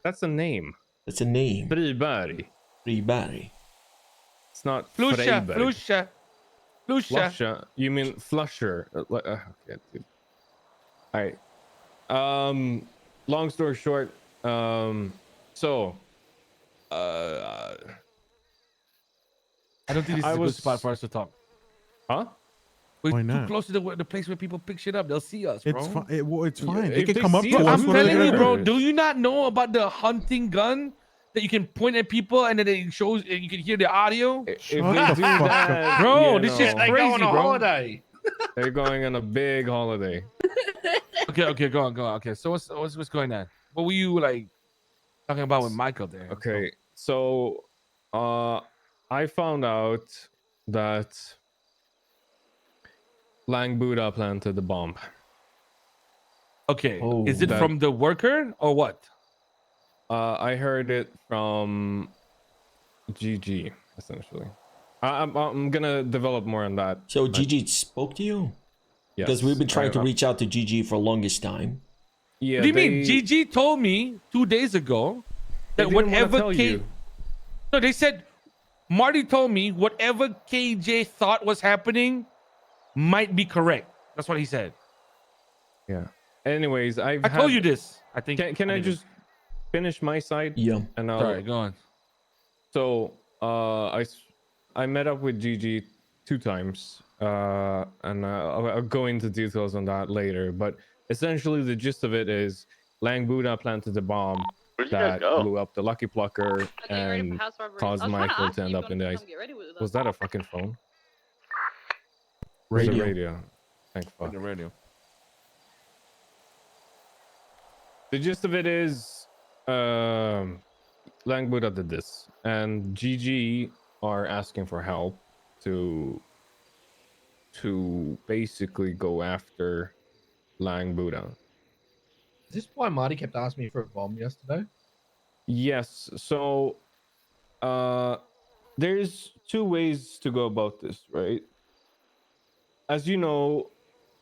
That's a name. That's a name. Friberg. Friberg. It's not Flusha, Freiberg. Flusha, Flusha. Flusha. You mean Flusher? Okay, dude. All right. Long story short. So. I don't think this is I a good was- spot for us to talk. Huh? We're Why too not? close to the place where people pick shit up. They'll see us, bro. It's fine. It's fine. They If can they come up see to us, us. I'm What are they telling you, gonna bro. do? Do you not know about the hunting gun that you can point at people and then it shows and you can hear the audio? If Shut they the do fuck up. that, Bro, you this shit's know, They crazy, go on a bro. holiday. they're going on a big holiday. Okay, go on. Okay, so what's going on? What were you like talking about with Michael there? Okay, so I found out that Lang Buddha planted the bomb. Okay, Oh, is it that- from the worker or what? I heard it from GG, essentially. I'm gonna develop more on that. So Gigi spoke to you? Yes, Because we've been trying to I- reach out to Gigi for longest time. Yeah, What do you mean? they- Gigi told me 2 days ago they that didn't wanna whatever tell K. you. No, they said Marty told me whatever KJ thought was happening might be correct. That's what he said. Yeah. Anyways, I told you this. I think. Can I did. just finish my side? Yeah. And I'll, Sorry, go on. So I met up with Gigi 2 times, and I'll go into details on that later. But essentially, the gist of it is Lang Buddha planted the bomb that blew up the Lucky Plucker and caused Michael to end up in the ice. Was that a fucking phone? It was a Radio. radio. Thank fuck. The radio. The gist of it is, Lang Buddha did this, and GG are asking for help to basically go after Lang Buddha. Is this why Marty kept asking me for a bomb yesterday? Yes. So, there's 2 ways to go about this, right? As you know,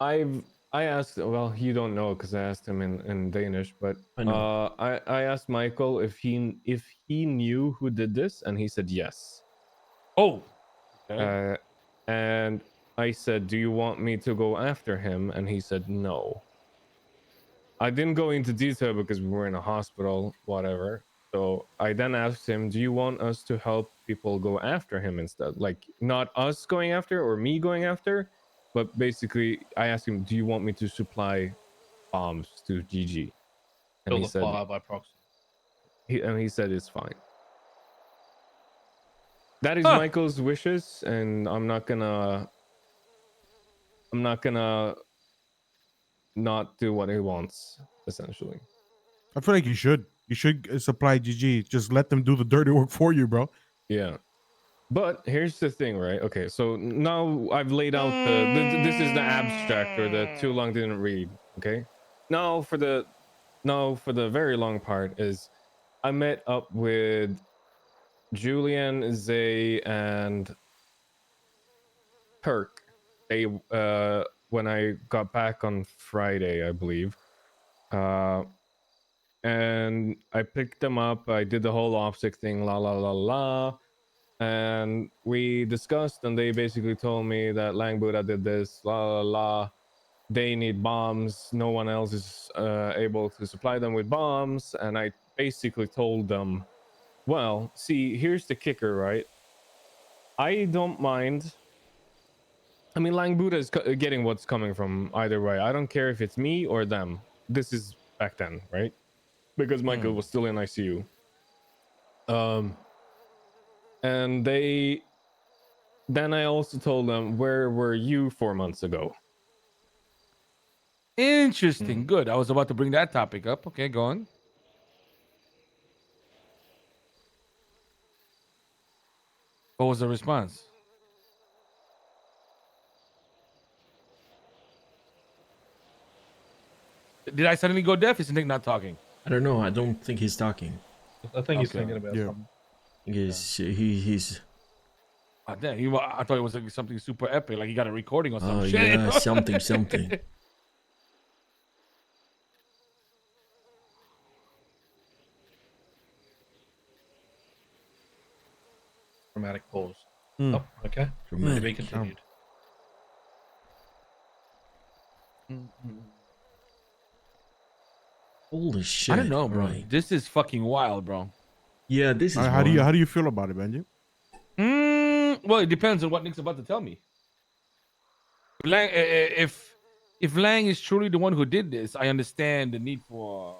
I asked. Well, you don't know because I asked him in Danish, but I know. I asked Michael if he knew who did this, and he said yes. Oh. Okay. And I said, "Do you want me to go after him?" And he said no. I didn't go into detail because we were in a hospital, whatever. So I then asked him, "Do you want us to help people go after him instead? Like not us going after or me going after, but basically I asked him, do you want me to supply bombs to GG?" And Kill he the said, fire by proxy. he said it's fine. That is Huh. Michael's wishes, and I'm not gonna not do what he wants, essentially. I feel like you should. You should supply GG. Just let them do the dirty work for you, bro. Yeah. But here's the thing, right? Okay, so now I've laid out this is the abstract, or the too long didn't read. Okay. Now for the very long part is I met up with Julian, Zay, and Kirk. They when I got back on Friday, I believe. And I picked them up. I did the whole optic thing, la la la la. And we discussed, and they basically told me that Lang Buddha did this, la la la. They need bombs. No one else is able to supply them with bombs. And I basically told them, well, see, here's the kicker, right? I don't mind. I mean, Lang Buddha is getting what's coming from either way. I don't care if it's me or them. This is back then, right? Because Michael was still in ICU. And then I also told them, where were you 4 months ago? Interesting. Good. I was about to bring that topic up. Okay, go on. What was the response? Did I suddenly go deaf? Is Nick not talking? I don't know. I don't think he's talking. I think he's Okay. thinking about Yeah. something. He's Oh, damn, I thought it was like something super epic, like he got a recording or some oh shit. yeah, something. dramatic pause. Hmm. Oh, okay. To be Dramatic. continued. Holy shit! I don't know, bro. Right. This is fucking wild, bro. Yeah, this is How wild. do you feel about it, Benji? Well, it depends on what Nick's about to tell me. If Lang is truly the one who did this, I understand the need for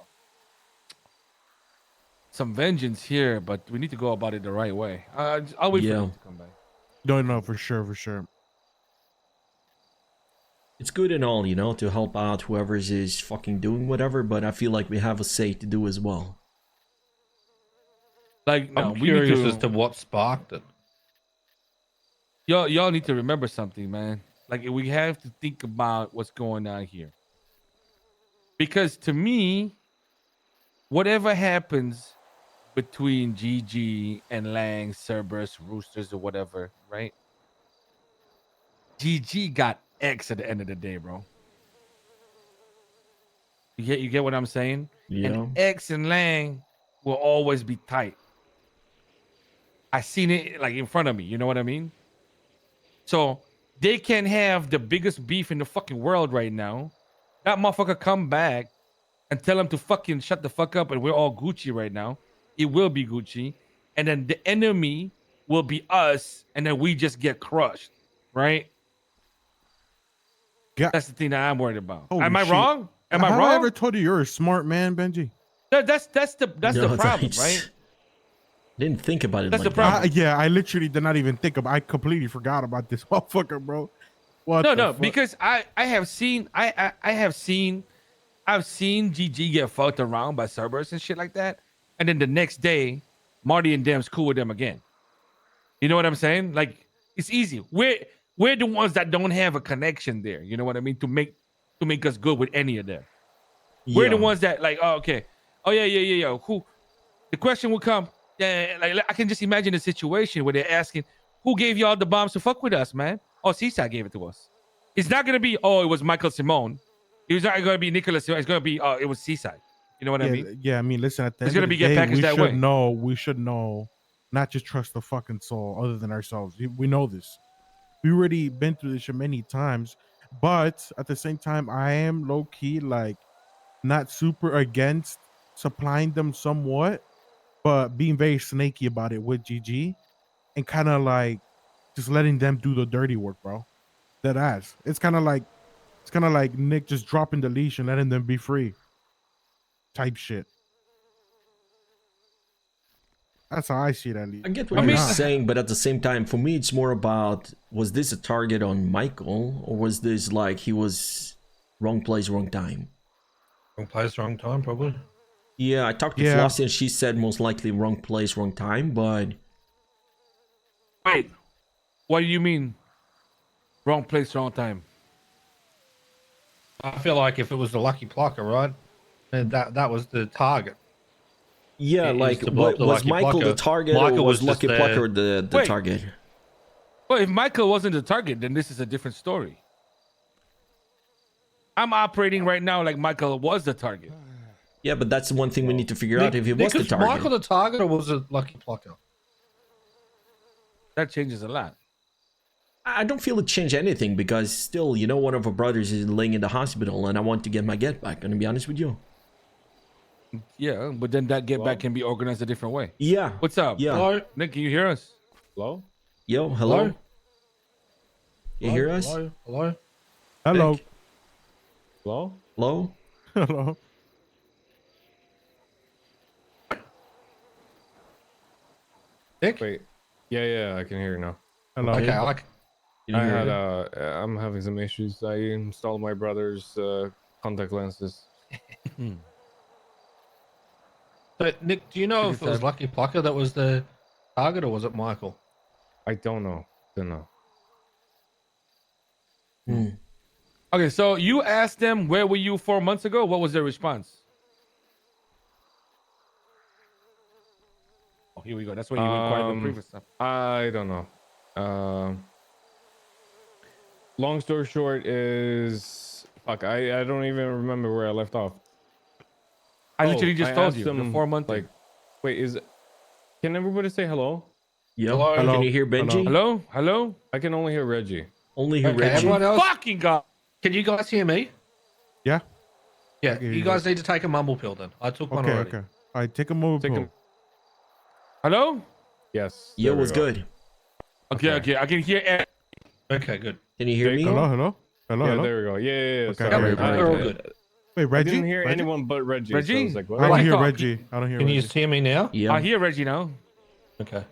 some vengeance here, but we need to go about it the right way. I'll wait for Yeah. Nick to come back. No, for sure, for sure. It's good and all, you know, to help out whoever's is fucking doing whatever, but I feel like we have a say to do as well. Like, no, I'm we need curious to. as to what sparked it. Y'all need to remember something, man. Like, we have to think about what's going on here. Because to me, whatever happens between GG and Lang, Cerberus, Roosters, or whatever, right? GG got X at the end of the day, bro. You get what I'm saying? Yeah. And X and Lang will always be tight. I seen it like in front of me. You know what I mean? So they can have the biggest beef in the fucking world right now. That motherfucker come back and tell him to fucking shut the fuck up, and we're all Gucci right now. It will be Gucci, and then the enemy will be us, and then we just get crushed, right? Yeah. That's the thing that I'm worried about. Holy Am I shit. wrong? Am I Have wrong? I ever told you you're a smart man, Benji? That's the No, problem, it's- right? Didn't think about it That's like the problem. that. Yeah, I literally did not even think about. I completely forgot about this motherfucker, bro. What? the No, fuck? because I have seen I've seen GG get fucked around by Cerberus and shit like that, and then the next day, Marty and Dem's cool with them again. You know what I'm saying? Like, it's easy. We're the ones that don't have a connection there. You know what I mean? To make us good with any of them. We're the Yeah. ones that like, oh, okay, oh yeah. Who? The question will come. Yeah, like I can just imagine a situation where they're asking, "Who gave y'all the bombs to fuck with us, man?" Oh, Seaside gave it to us. It's not gonna be, oh, it was Michael Simone. It was not gonna be Nicholas Simone. It's gonna be, oh, it was Seaside. You know what I mean? Yeah, I mean, listen. At the It's end gonna of the be get day, packaged we that should way. know. We should know, not just trust the fucking soul, other than ourselves. We know this. We already been through this shit many times. But at the same time, I am low key like not super against supplying them somewhat, but being very snaky about it with GG and kind of like just letting them do the dirty work, bro. That ass. It's kind of like Nick just dropping the leash and letting them be free. Type shit. That's how I see it, at least. I get Why what you're not? saying, but at the same time, for me, it's more about, was this a target on Michael, or was this like he was wrong place, wrong time? Wrong place, wrong time, probably. Yeah, I talked to Yeah. Flossie and she said most likely wrong place, wrong time, but Wait, what do you mean? Wrong place, wrong time. I feel like if it was the lucky plucker, right? And that was the target. yeah, It is like to blow up the was Lucky Michael the Plucker. target, Michael or was was just Lucky there. Plucker the Wait. target? Well, if Michael wasn't the target, then this is a different story. I'm operating right now like Michael was the target. Yeah, but that's the one thing we need to figure out if he was the was target. Michael the target or was it lucky plucker? That changes a lot. I don't feel it changed anything because still, you know, one of our brothers is laying in the hospital and I want to get my get back. I'm gonna be honest with you. Yeah, but then that get Well- back can be organized a different way. Yeah. What's up? Yeah. Hello? Nick, can you hear us? Hello? Yo, hello. Hello? You hear us? Hello? Hello? Hello. Nick? Hello? Hello? Hello. Nick? Wait. Yeah, I can hear you now. Hello. Okay, I like. You didn't hear it? I'm having some issues. I installed my brother's contact lenses. So, Nick, do you know Take if it your was time. Lucky Plucker that was the target or was it Michael? I don't know. Don't know. Hmm. Okay, so you asked them where were you 4 months ago? What was their response? Oh, here we go. That's what you required the previous stuff. I don't know. Long story short is fuck. I don't even remember where I left off. I literally just I told asked you the them, 4 month. Like, wait, can everybody say hello? Yep. Hello? Can Hello? you hear Benji? Hello? Hello? I can only hear Reggie. Only hear Okay, Reggie. everyone else, Fucking God. can you guys hear me? Yeah. Yeah, can hear you you guys guys. need to take a mumble pill then. I took one Okay. already. Okay. All right. Take a move. Take a- Hello? Yes. Yo, there we what's go. good? Okay, Okay. okay. I can hear. Okay, good. Can you hear Jake, me? Hello. Hello. Hello. Yeah, Hello. there we go. Yeah. Okay, Sorry. great, We're all good. Wait, I Reggie. didn't hear Reggie? anyone but Reggie. So I Reggie? was like, what? I don't Reggie hear talk. Reggie. I don't hear Can you Reggie. just hear me now? Yeah. I hear Reggie now. Okay.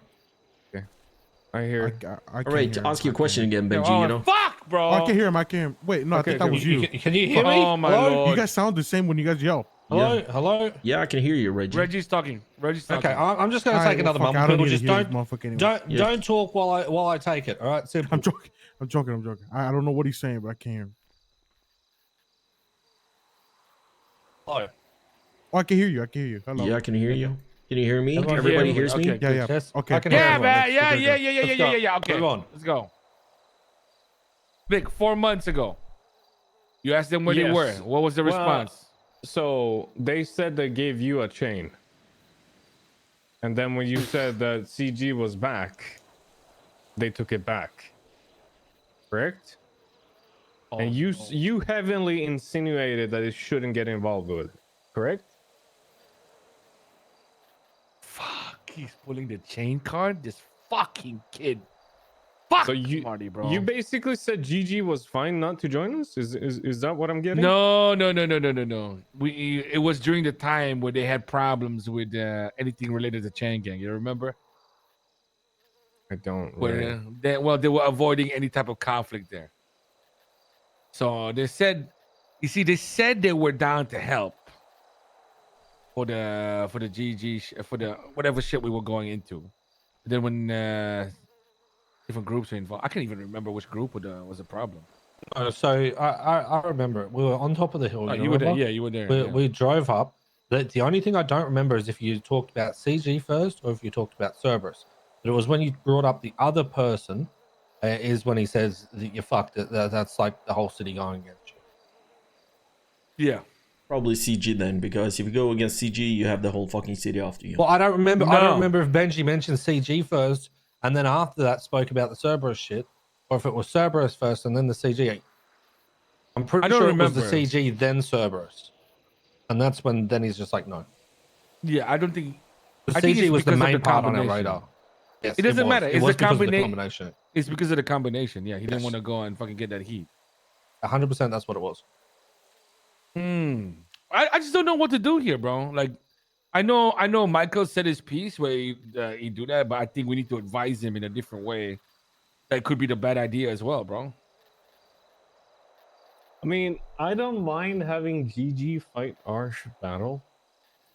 I I hear. can't All right, hear him. ask your I question can't hear him. again, Benji. Oh, You know. fuck, bro. Oh, I can hear him. I can hear him. Wait, no, Okay, I think that was you. Can you hear me? Oh, my Hello? Lord. You guys sound the same when you guys yell. Hello? Yeah. Hello? Yeah, I can hear you, Reggie. Reggie's talking. Reggie's talking. Okay, I'm just going to All right, take another fuck, mumble I don't pill. need to Just hear this don't motherfucker anymore. don't Yeah. don't talk while I take it. All right, simple. I'm joking. I'm joking. I'm joking. I don't know what he's saying, but I can't hear him. Hello. Oh, I can hear you. I can hear you. Hello. Yeah, I can hear you. Can you hear me? Everyone Everybody hear hears me? me? Okay. Yeah, yeah. Yes. Okay. I can hear Yeah, everyone. man. Let's- Yeah, okay, yeah, okay. yeah, yeah, Let's yeah, go. yeah, yeah. Okay. Move on. Let's go. Vic, 4 months ago, you asked them where they Yes. were. What was the Well, response? So they said they gave you a chain. And then when you said that CG was back, they took it back. Correct? And you heavily insinuated that it shouldn't get involved with it. Correct? Fuck, he's pulling the chain card. This fucking kid. Fuck, So you Marty, bro. you basically said GG was fine not to join us? Is that what I'm getting? No. It was during the time where they had problems with anything related to Chain Gang. You remember? I don't Where really. they were avoiding any type of conflict there. So they said, they said they were down to help for the GG for the whatever shit we were going into. But then when different groups were involved, I can't even remember which group was the problem. So I remember it. We were on top of the hill. Oh, you were there. remember? Yeah, you were there. We, yeah. we drove up. The only thing I don't remember is if you talked about CG first or if you talked about Cerberus. But it was when you brought up the other person, is when he says that you're fucked. That's like the whole city going against you. Yeah. Probably CG then, because if you go against CG, you have the whole fucking city after you. Well, I don't remember. I No. don't remember if Benji mentioned CG first and then after that spoke about the Cerberus shit, or if it was Cerberus first and then the CG. I'm pretty I don't sure it was remember. the CG then Cerberus, and that's when then he's just like no. Yeah, I don't think The I think CG it's was the because of main the part on our combination. radar. Yes, It doesn't was. matter. It It's was the because of the combina- combination. it's because of the combination. Yeah, he didn't Yes. want to go and fucking get that heat. 100%. That's what it was. I just don't know what to do here, bro. Like, I know Michael said his piece where he do that, but I think we need to advise him in a different way. That could be the bad idea as well, bro. I mean, I don't mind having GG fight Arsh battle.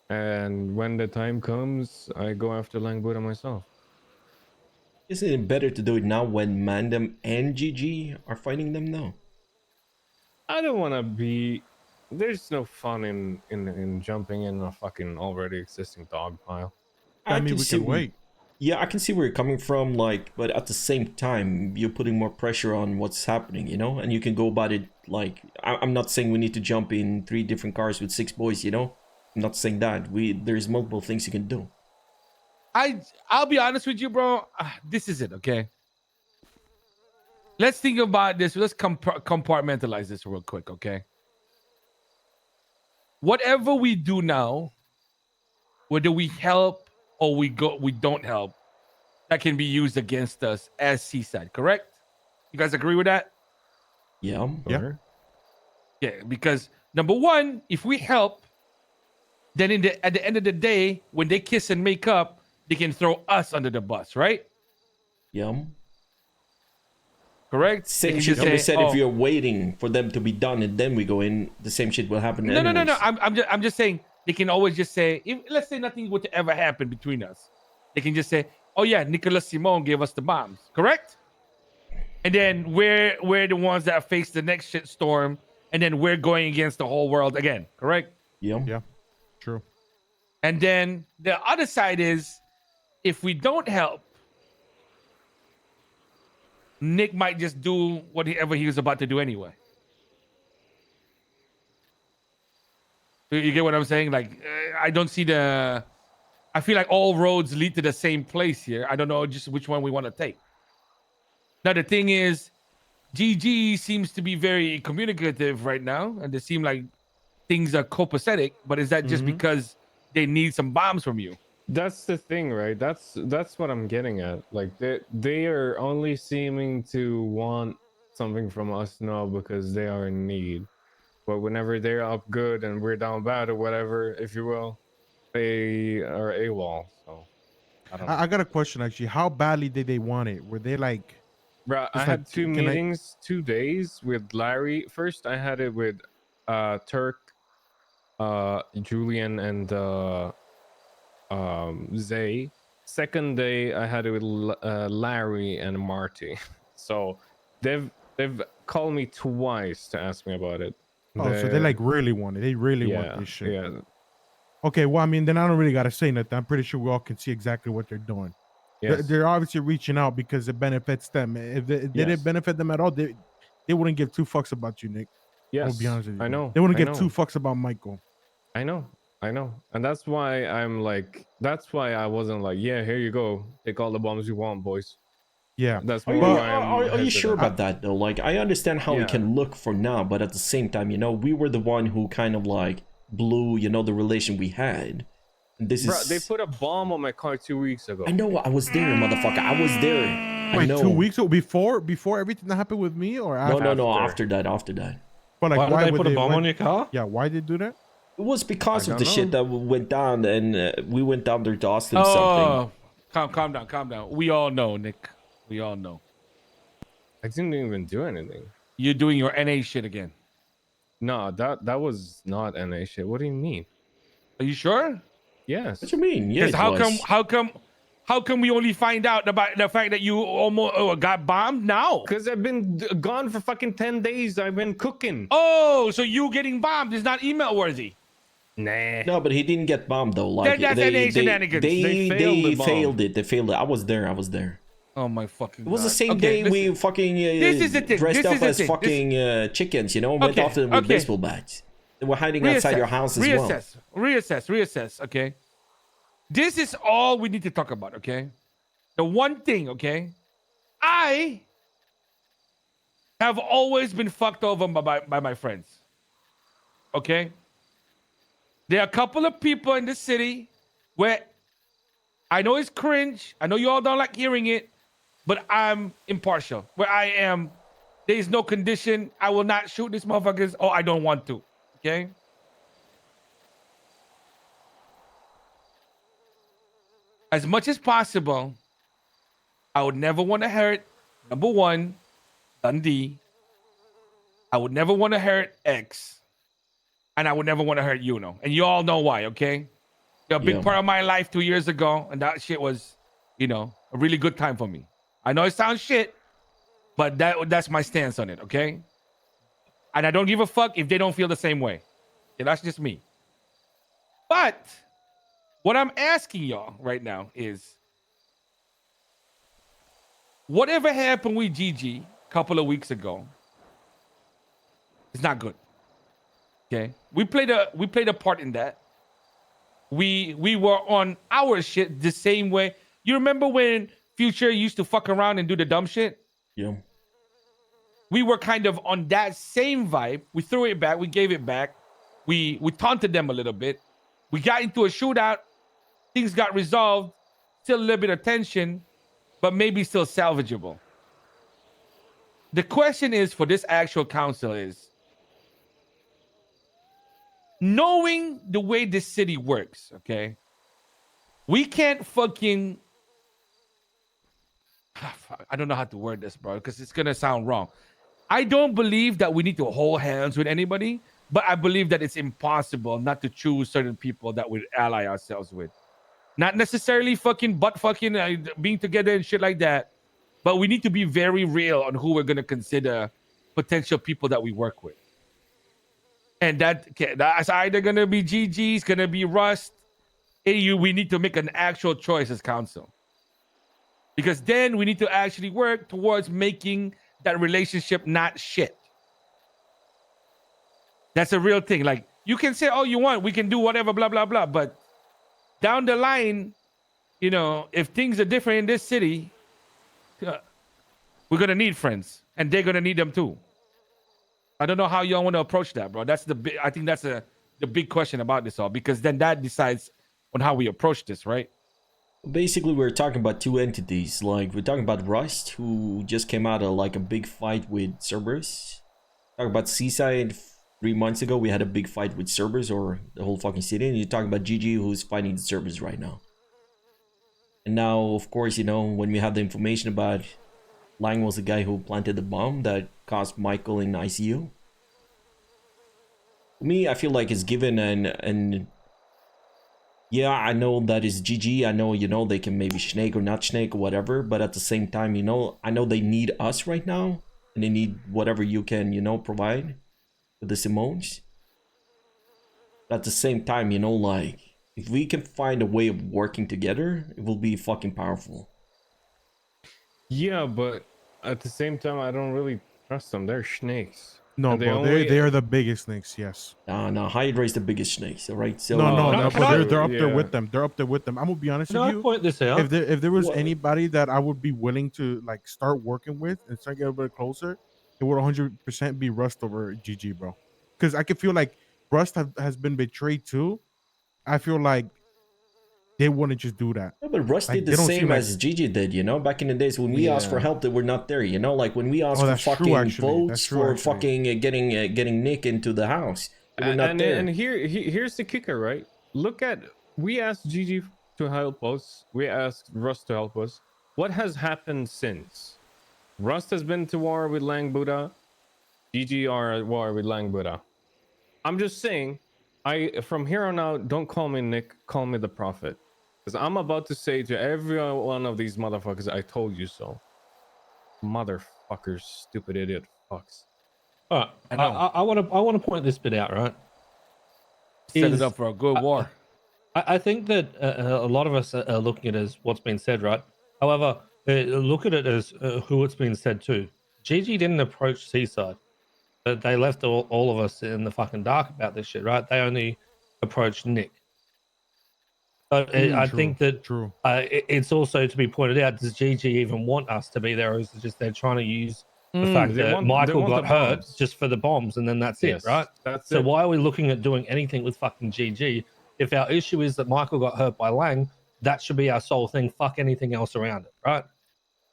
And when the time comes, I go after Langbuddha myself. Isn't it better to do it now when Mandem and GG are fighting them now? I don't want to be. There's no fun in jumping in a fucking already existing dog pile. I mean, we can wait. Yeah, I can see where you're coming from, like, but at the same time, you're putting more pressure on what's happening, you know? And you can go about it, like, I'm not saying we need to jump in 3 different cars with 6 boys, you know? I'm not saying that. There's multiple things you can do. I'll be honest with you, bro. This is it, okay? Let's think about this. Let's compartmentalize this real quick, okay? Whatever we do now, whether we help or we don't help, that can be used against us as Seaside, correct? You guys agree with that? Yeah. Yeah. Or- Yeah, because number one, if we help, then at the end of the day, when they kiss and make up, they can throw us under the bus, right? Yeah. Correct? Same They can shit just can be say, said "Oh, if you're waiting for them to be done and then we go in, the same shit will happen No. anyways. I'm just saying they can always just say, let's say nothing would ever happen between us. They can just say, "Oh yeah, Nicolas Simon gave us the bombs," correct? And then we're the ones that face the next shit storm, and then we're going against the whole world again, correct? Yeah. Yeah. True. And then the other side is, if we don't help, Nick might just do whatever he was about to do anyway. You get what I'm saying? Like, I don't see the I feel like all roads lead to the same place here. I don't know just which one we want to take. Now the thing is, GG seems to be very communicative right now, and they seem like things are copacetic. But is that just because they need some bombs from you? That's the thing, right? That's what I'm getting at. Like they are only seeming to want something from us now because they are in need. But whenever they're up good and we're down bad or whatever, if you will, they are AWOL. So I don't know. I got a question actually. How badly did they want it? Were they like, Bro, I just had like, two can I? meetings, 2 days with Larry. First, I had it with Turk, Julian, and Zay. Second day, I had it with Larry and Marty. So they've called me twice to ask me about it. Oh, so they like really want it. They really want this shit. Yeah. Okay, well, I mean, then I don't really gotta say nothing. I'm pretty sure we all can see exactly what they're doing. Yes. They're obviously reaching out because it benefits them. If it didn't benefit them at all, they wouldn't give two fucks about you, Nick. Yes. I'll be honest with you. I know. They wouldn't I give two know. fucks about Michael. I know. And that's why I'm like, that's why I wasn't like, yeah, here you go. Take all the bombs you want, boys. Yeah. That's Are more you, why I'm are you sure hesitant. about that though? Like, I understand how Yeah. it can look for now, but at the same time, you know, we were the one who kind of like blew, you know, the relation we had. And this Bro, is. they put a bomb on my car 2 weeks ago. I know, I was there, motherfucker. I was there. I Wait, know. 2 weeks ago before everything that happened with me, or after? No, After. after that. But like, Why did they would put a bomb why- on your car? Yeah, why did they do that? It was because I of the don't shit know. that went down, and we went down there to ask them something. Calm down. We all know, Nick. We all know. I didn't even do anything. You're doing your NA shit again. No, that was not NA shit. What do you mean? Are you sure? Yes. What you mean? Yeah, Because it was. how come we only find out about the fact that you almost got bombed now? Because I've been gone for fucking 10 days. I've been cooking. Oh, so you getting bombed is not email worthy. Nah. No, but he didn't get bombed though. Like That's NA shenanigans. They failed the bomb. failed it. They failed it. I was there. Oh my fucking! It was God. the same Okay, day we fucking this is the thing. dressed This up is the as thing. fucking chickens, you know, went Okay, after them with okay. baseball bats. They were hiding outside your house as well. Reassess. Okay, this is all we need to talk about. Okay, the one thing. Okay, I have always been fucked over by my friends. Okay, there are a couple of people in the city where I know it's cringe. I know you all don't like hearing it, but I'm impartial. Where I am, there is no condition. I will not shoot these motherfuckers, or I don't want to. Okay? As much as possible, I would never want to hurt, number one, Dundee. I would never want to hurt X. And I would never want to hurt Uno. And you all know why, okay? You're a big part of my life 2 years ago, and that shit was, you know, a really good time for me. I know it sounds shit, but that's my stance on it, okay? And I don't give a fuck if they don't feel the same way. Okay, that's just me. But what I'm asking y'all right now is, whatever happened with GG a couple of weeks ago, it's not good. Okay, we played a part in that. We were on our shit the same way. You remember when Future used to fuck around and do the dumb shit? Yeah. We were kind of on that same vibe. We threw it back. We gave it back. We taunted them a little bit. We got into a shootout. Things got resolved. Still a little bit of tension, but maybe still salvageable. The question is for this actual council is, knowing the way this city works, okay? We can't fucking... I don't know how to word this, bro, because it's going to sound wrong. I don't believe that we need to hold hands with anybody, but I believe that it's impossible not to choose certain people that we ally ourselves with. Not necessarily fucking being together and shit like that, but we need to be very real on who we're going to consider potential people that we work with. And that's either going to be GG's, going to be Rust. We need to make an actual choice as council. Because then we need to actually work towards making that relationship not shit. That's a real thing. Like, you can say all you want. We can do whatever, blah, blah, blah. But down the line, you know, if things are different in this city, we're gonna need friends, and they're gonna need them too. I don't know how y'all want to approach that, bro. That's the big. I think that's the big question about this all, because then that decides on how we approach this, right? Basically, we're talking about two entities. Like, we're talking about Rust, who just came out of like a big fight with Cerberus. Talking about Seaside 3 months ago, we had a big fight with Cerberus, or the whole fucking city. And you're talking about GG, who's fighting the Cerberus right now. And now, of course, you know, when we have the information about Lang was the guy who planted the bomb that caused Michael in ICU. For me, I feel like it's given an yeah, I know that is GG. I know, you know, they can maybe snake or not snake or whatever, but at the same time, you know, I know they need us right now, and they need whatever you can, you know, provide for the Simones. But at the same time, you know, like, if we can find a way of working together, it will be fucking powerful. Yeah, but at the same time, I don't really trust them. They're snakes. No, And bro, they are the biggest snakes. Yes. Nah, Hydra is the biggest snakes, all right? So, No, can but I- they're up there yeah. with them. They're up there with them. I'm gonna be honest Can with I you. point this out? If there was What? anybody that I would be willing to like start working with and start getting a bit closer, it would 100% be Rust over GG, bro. Because I can feel like Rust has been betrayed too. I feel like they wouldn't just do that. Yeah, but Rust Like, did the they don't seem same like- as Gigi did, you know, back in the days when we asked for Yeah. help, they were not there, you know, like when we asked Oh, for that's true, fucking actually. votes That's true, for actually. fucking getting Nick into the house, they were not and there. and here's the kicker, right? Look at, we asked Gigi to help us. We asked Rust to help us. What has happened since? Rust has been to war with Lang Buddha. Gigi are at war with Lang Buddha. I'm just saying, from here on out, don't call me Nick, call me the Prophet. Because I'm about to say to every one of these motherfuckers, I told you so. Motherfuckers, stupid idiot fucks. All right, I know. I want to point this bit out, right? Set Is- it up for a good war. I think that a lot of us are looking at it as what's been said, right? However, look at it as who it's been said to. Gigi didn't approach Seaside, but they left all of us in the fucking dark about this shit, right? They only approached Nick. So I True, think that true. it's also to be pointed out, does Gigi even want us to be there, or is it just they're trying to use the fact they that want- Michael they want got the hurt bombs. just for the bombs and then that's Yes, it, right? that's So it. why are we looking at doing anything with fucking GG? If our issue is that Michael got hurt by Lang, that should be our sole thing. Fuck anything else around it, right?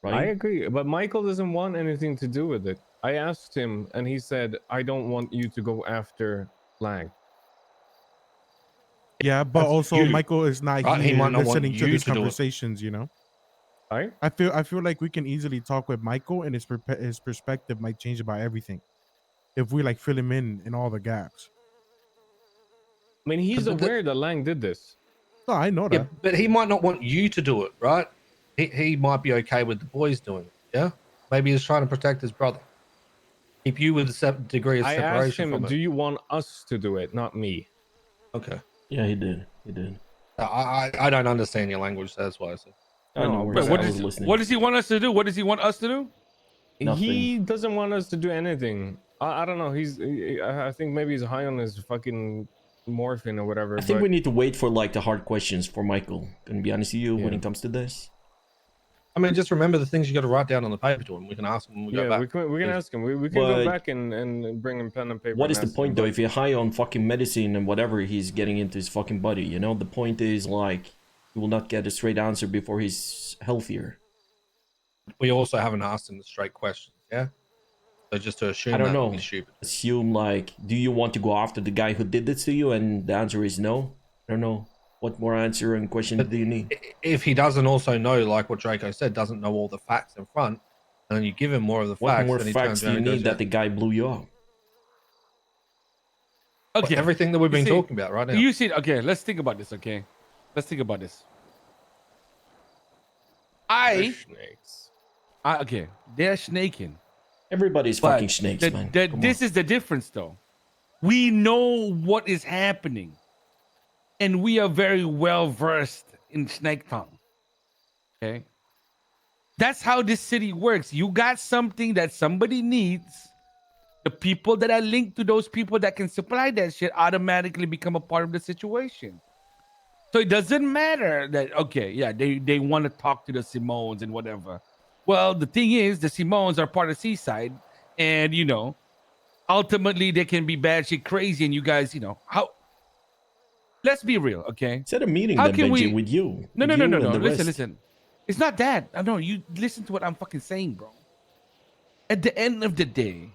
Right? I agree, but Michael doesn't want anything to do with it. I asked him, and he said, "I don't want you to go after Lang." Yeah, but That's also you, Michael is not right? He here might not want listening to you these to do it. conversations. You know, Right? I feel like we can easily talk with Michael, and his perspective might change about everything if we like fill him in all the gaps. I mean, he's But aware that Lang did this. No, I know Yeah, that. but he might not want you to do it, right? He might be okay with the boys doing it. Yeah, maybe he's trying to protect his brother, keep you with a degree of I asked separation him, from "Do it. you want us to do it, not me?" Okay, Yeah, he did. He did. I don't understand your language, so that's why I said. I know. No, We're but I What was does listening. what does he want us to do? What does he want us to do? Nothing. He doesn't want us to do anything. I don't know. I think maybe he's high on his fucking morphine or whatever. I think but we need to wait for like the hard questions for Michael. Gonna be honest with you, when Yeah. it comes to this. I mean, just remember the things you got to write down on the paper to him. We can ask him when we go yeah, back. we can Please. ask him. We can go But- back and bring him pen and paper. What and is the ask him, point though? but- If you're high on fucking medicine and whatever he's getting into his fucking body, you know, the point is like he will not get a straight answer before he's healthier. We also haven't asked him the straight questions. Yeah. So just to assume I don't that know. would be stupid. Assume like, do you want to go after the guy who did this to you? And the answer is no. I don't know. What more answer and question do you need? If he doesn't also know, like what Draco said, doesn't know all the facts in front, and then you give him more of the What facts, more then he facts turns do around you and goes, need that the guy blew you up? Okay, everything that we've been see, talking about right now. You see, okay, let's think about this. Okay, let's think about this. They're snakes. Okay, they're snaking. Everybody's But fucking snakes, man. Come on. this is the difference, though. We know what is happening, and we are very well versed in snake tongue. Okay, that's how this city works. You got something that somebody needs. The people that are linked to those people that can supply that shit automatically become a part of the situation. So it doesn't matter that okay, yeah, they want to talk to the Simones and whatever. Well, the thing is, the Simones are part of Seaside, and ultimately they can be bad shit crazy, and you guys, how. Let's be real, okay? Instead of meeting How them, can Benji, we? with you. No, With no, no, you no, and no. the Listen, rest. listen. It's not that. No, you listen to what I'm fucking saying, bro. At the end of the day,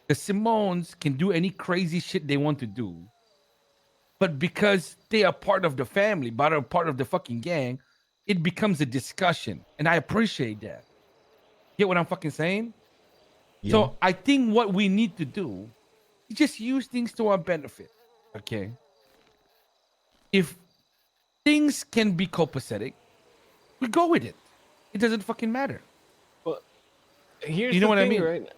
the Simones can do any crazy shit they want to do. But because they are part of the family, but are part of the fucking gang, it becomes a discussion. And I appreciate that. Get what I'm fucking saying? Yeah. So I think what we need to do is just use things to our benefit. Okay. If things can be copacetic, we go with it. It doesn't fucking matter. Well, here's You know the what I thing, mean? right?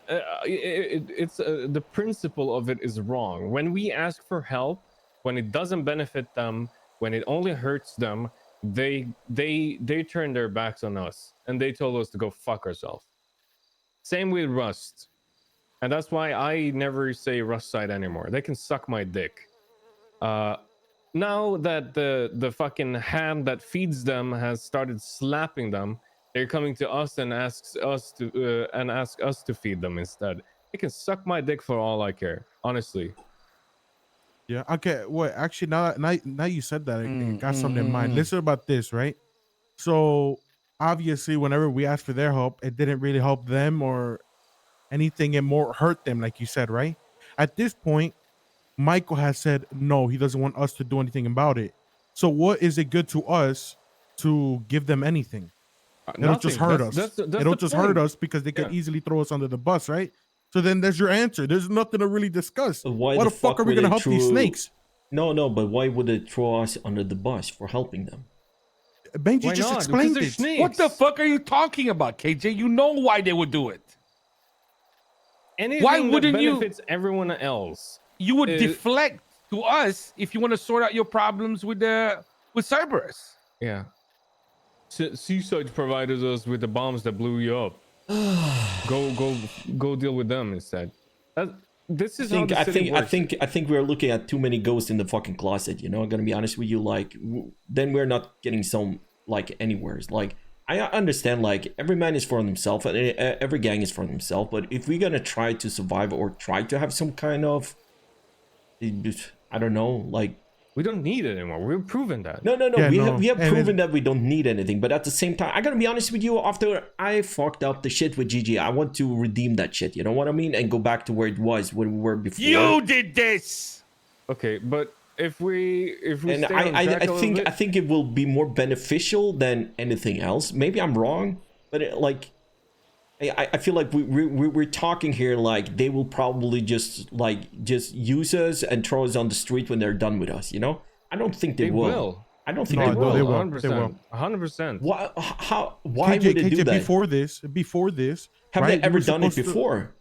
It's the principle of it is wrong. When we ask for help, when it doesn't benefit them, when it only hurts them, they turn their backs on us and they told us to go fuck ourselves. Same with Rust, and that's why I never say Rust side anymore. They can suck my dick. Now that the fucking hand that feeds them has started slapping them, they're coming to us and ask us to feed them instead. They can suck my dick for all I care, honestly. Yeah. Okay. What? Actually, now you said that, I got something in mind. Mm. Listen about this, right? So obviously, whenever we asked for their help, it didn't really help them or anything. It more hurt them, like you said, right? At this point, Michael has said no. He doesn't want us to do anything about it. So what is it good to us to give them anything? It'll just Nothing. hurt That's us. that's It'll the just hurt point. us because they could Yeah. easily throw us under the bus, right? So then there's your answer. There's nothing to really discuss. But why Why the the fuck fuck are we would gonna they help these throw- snakes? No, but why would they throw us under the bus for helping them? Benji Why just not? Because explained they're it. snakes. What the fuck are you talking about, KJ? You know why they would do it. Anything Why that wouldn't you- benefits everyone else. You would Uh, deflect to us if you want to sort out your problems with Cerberus. Yeah. Seaside provided us with the bombs that blew you up. Go deal with them instead. This is how the city works. I think we're looking at too many ghosts in the fucking closet. I'm gonna be honest with you. Like, then we're not getting some like anywhere. Like, I understand like every man is for himself and every gang is for himself. But if we're gonna try to survive or try to have some kind of, I don't know, like. We don't need it anymore. We've proven that. No. Yeah, We have and proven that we don't need anything. But at the same time, I gotta be honest with you. After I fucked up the shit with GG, I want to redeem that shit. You know what I mean? And go back to where it was when we were before. You did this. Okay, but if we And stay on track a little bit, I think it will be more beneficial than anything else. Maybe I'm wrong, but I feel like we're talking here like they will probably just use us and throw us on the street when they're done with us. I don't think they will. I don't think No, they will. they will. 100%. 100%. Why? Why would they do KJ, that? before this, Have right, they we ever were done it supposed to- before?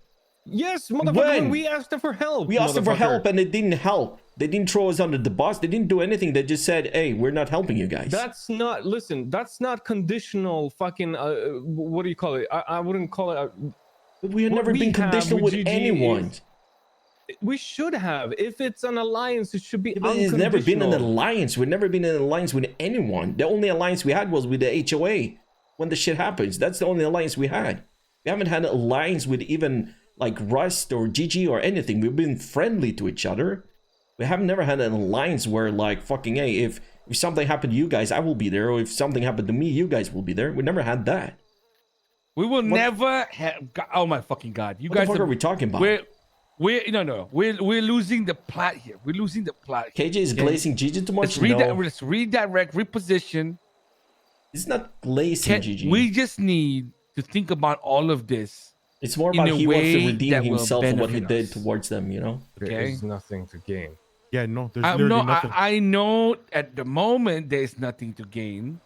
Yes, motherfucker. When? We asked them for help. We asked them for motherfucker. help and they didn't help. They didn't throw us under the bus. They didn't do anything. They just said, "Hey, we're not helping you guys." That's not. Listen, that's not conditional. Fucking. What do you call it? I wouldn't call it. We have what never we been have conditional with with GG anyone. is- We should have. If it's an alliance, it should be Yeah, but unconditional. it's never been an alliance. We've never been in an alliance with anyone. The only alliance we had was with the HOA when the shit happens. That's the only alliance we had. We haven't had an alliance with even like Rust or GG or anything. We've been friendly to each other. We have never had an alliance where like fucking, hey, if something happened to you guys, I will be there. Or if something happened to me, you guys will be there. We never had that. We will never have. Oh my fucking god! You What guys the fuck are we talking about? We're losing the plot here. We're losing the plot. Here. KJ is glazing GG too much? Let's redirect, reposition. It's not glazing GG. We just need to think about all of this. It's more in about a he wants to way redeem that will himself and what he benefit did us. towards them, There Okay. is nothing to gain. Yeah, no, there's literally nothing. I know at the moment there's nothing to gain,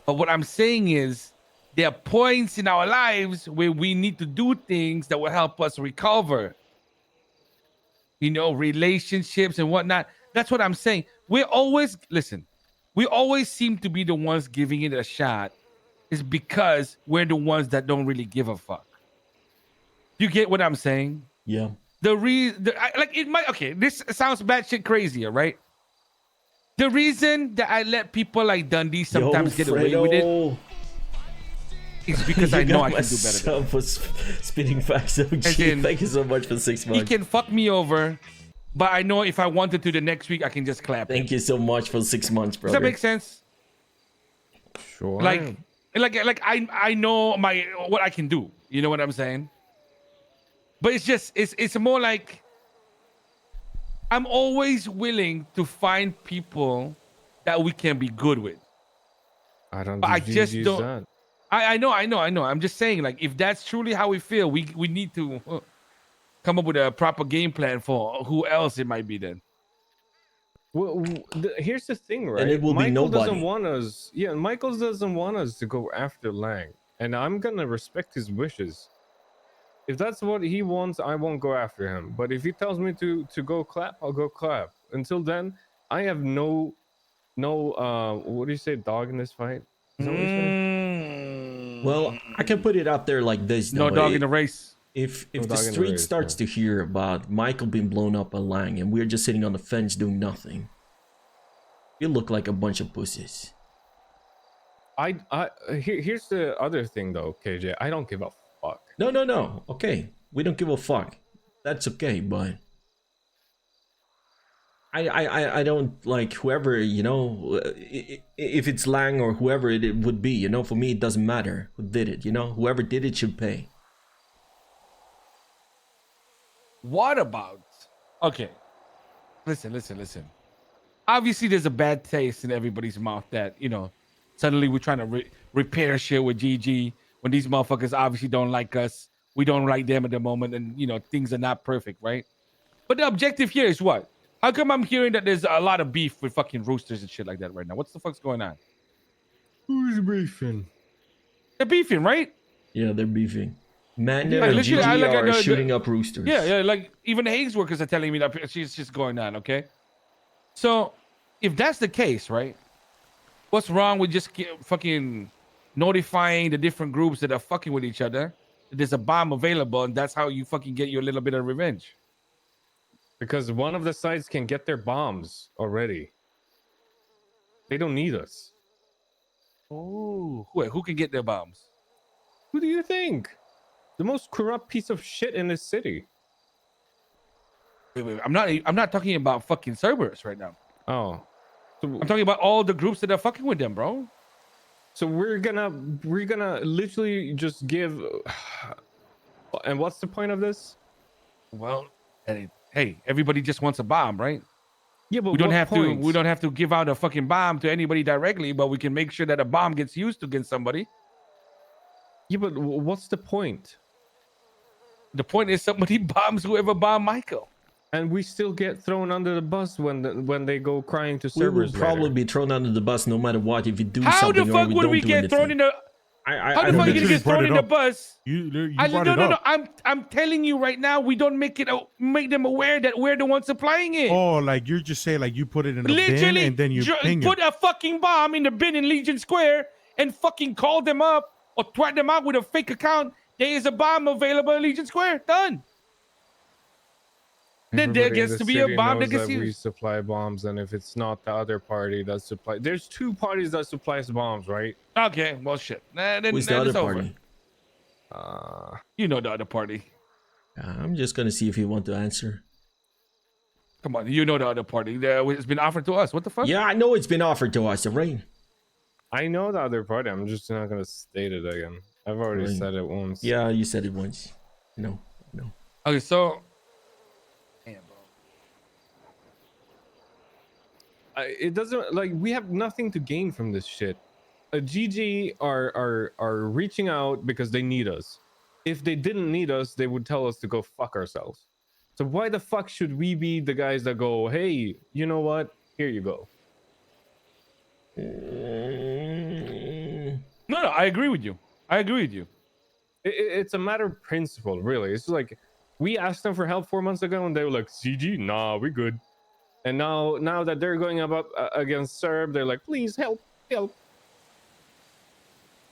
but what I'm saying is there are points in our lives where we need to do things that will help us recover. Relationships and whatnot. That's what I'm saying. We always seem to be the ones giving it a shot. Is because we're the ones that don't really give a fuck. You get what I'm saying? Yeah. This sounds batshit crazier, right? The reason that I let people like Dundee sometimes Yo, get away with it Fredo. is because You I know got I can do better than him. myself for spinning facts OG. As in, Thank you so much for 6 He months. can fuck me over, but I know if I wanted to the next week, I can just clap him. Thank you so much for 6 months, Does brother. that make sense? Sure. Like I know what I can do. You know what I'm saying? But it's more like I'm always willing to find people that we can be good with. I don't But I do just GG's don't. that. I know. I'm just saying, like, if that's truly how we feel, we need to come up with a proper game plan for who else it might be then. Well, here's the thing, right? And it will be Michael doesn't nobody. want us. Yeah, Michael doesn't want us to go after Lang, and I'm gonna respect his wishes. If that's what he wants, I won't go after him. But if he tells me to go clap, I'll go clap. Until then, I have no what do you say, dog in this fight? Is that what you say? Well, I can put it out there like this, No though. dog in the race. If No the dog in the street race, starts to hear about Michael being blown up by Lang and we're just sitting on the fence doing nothing, we look like a bunch of pussies. Here's the other thing though, KJ. I don't give a fuck. No. Okay, we don't give a fuck. That's okay, but I don't like whoever, you know, if it's Lang or whoever it would be, you know, for me it doesn't matter who did it, you know, whoever did it should pay. What about? Okay, listen. Obviously, there's a bad taste in everybody's mouth that, you know, suddenly we're trying to repair shit with GG when these motherfuckers obviously don't like us. We don't like them at the moment, and you know things are not perfect, right? But the objective here is what? How come I'm hearing that there's a lot of beef with fucking roosters and shit like that right now? What's the fuck's going on? Who's beefing? They're beefing, right? Yeah, they're beefing. Mandan Like, and literally, GG are the- shooting up roosters. Yeah. Like even the Hayes workers are telling me that she's just going on. Okay, so if that's the case, right? What's wrong with just fucking notifying the different groups that are fucking with each other that there's a bomb available, and that's how you fucking get your little bit of revenge? Because one of the sides can get their bombs already. They don't need us. Oh, who can get their bombs? Who do you think? The most corrupt piece of shit in this city. Wait. I'm not talking about fucking Cerberus right now. Oh. I'm talking about all the groups that are fucking with them, bro. So we're gonna literally just give. And what's the point of this? Well, hey, everybody just wants a bomb, right? Yeah, but We don't what have point? to have to give out a fucking bomb to anybody directly, but we can make sure that a bomb gets used against somebody. Yeah, but what's the point? The point is somebody bombs whoever bombed Michael. And we still get thrown under the bus when they go crying to We will servers. probably later. be thrown under the bus no matter what if you do How something the or fuck we would don't we do get anything. thrown in the? How the fuck you gonna literally get thrown brought in it the up. bus? You brought No, it no. up. I'm telling you right now, we don't make them aware that we're the ones supplying it. Oh, like you're just saying, like you put it in a bin Literally, and then you ping put it. a fucking bomb in the bin in Legion Square and fucking call them up or threaten them out with a fake account. There is a bomb available in Legion Square. Done. Then there Everybody in gets the to be a city bomb that knows gets that we used. supply bombs, and if it's not the other party that supply, there's two parties that supplies bombs, right? Okay, well, shit. Then Who's the other it's over. party? You know the other party. I'm just gonna see if you want to answer. Come on, you know the other party. It's been offered to us. What the fuck? Yeah, I know it's been offered to us, right? I know the other party. I'm just not gonna state it again. I've already Right. said it once. Yeah, you said it once. No. Okay, so. Damn, bro. It doesn't, like, we have nothing to gain from this shit. GG are reaching out because they need us. If they didn't need us, they would tell us to go fuck ourselves. So why the fuck should we be the guys that go, hey, you know what? Here you go. No, I agree with you. It's a matter of principle, really. It's like we asked them for help 4 months ago, and they were like, "CG, nah, we good." And now that they're going up against Serb, they're like, "Please help."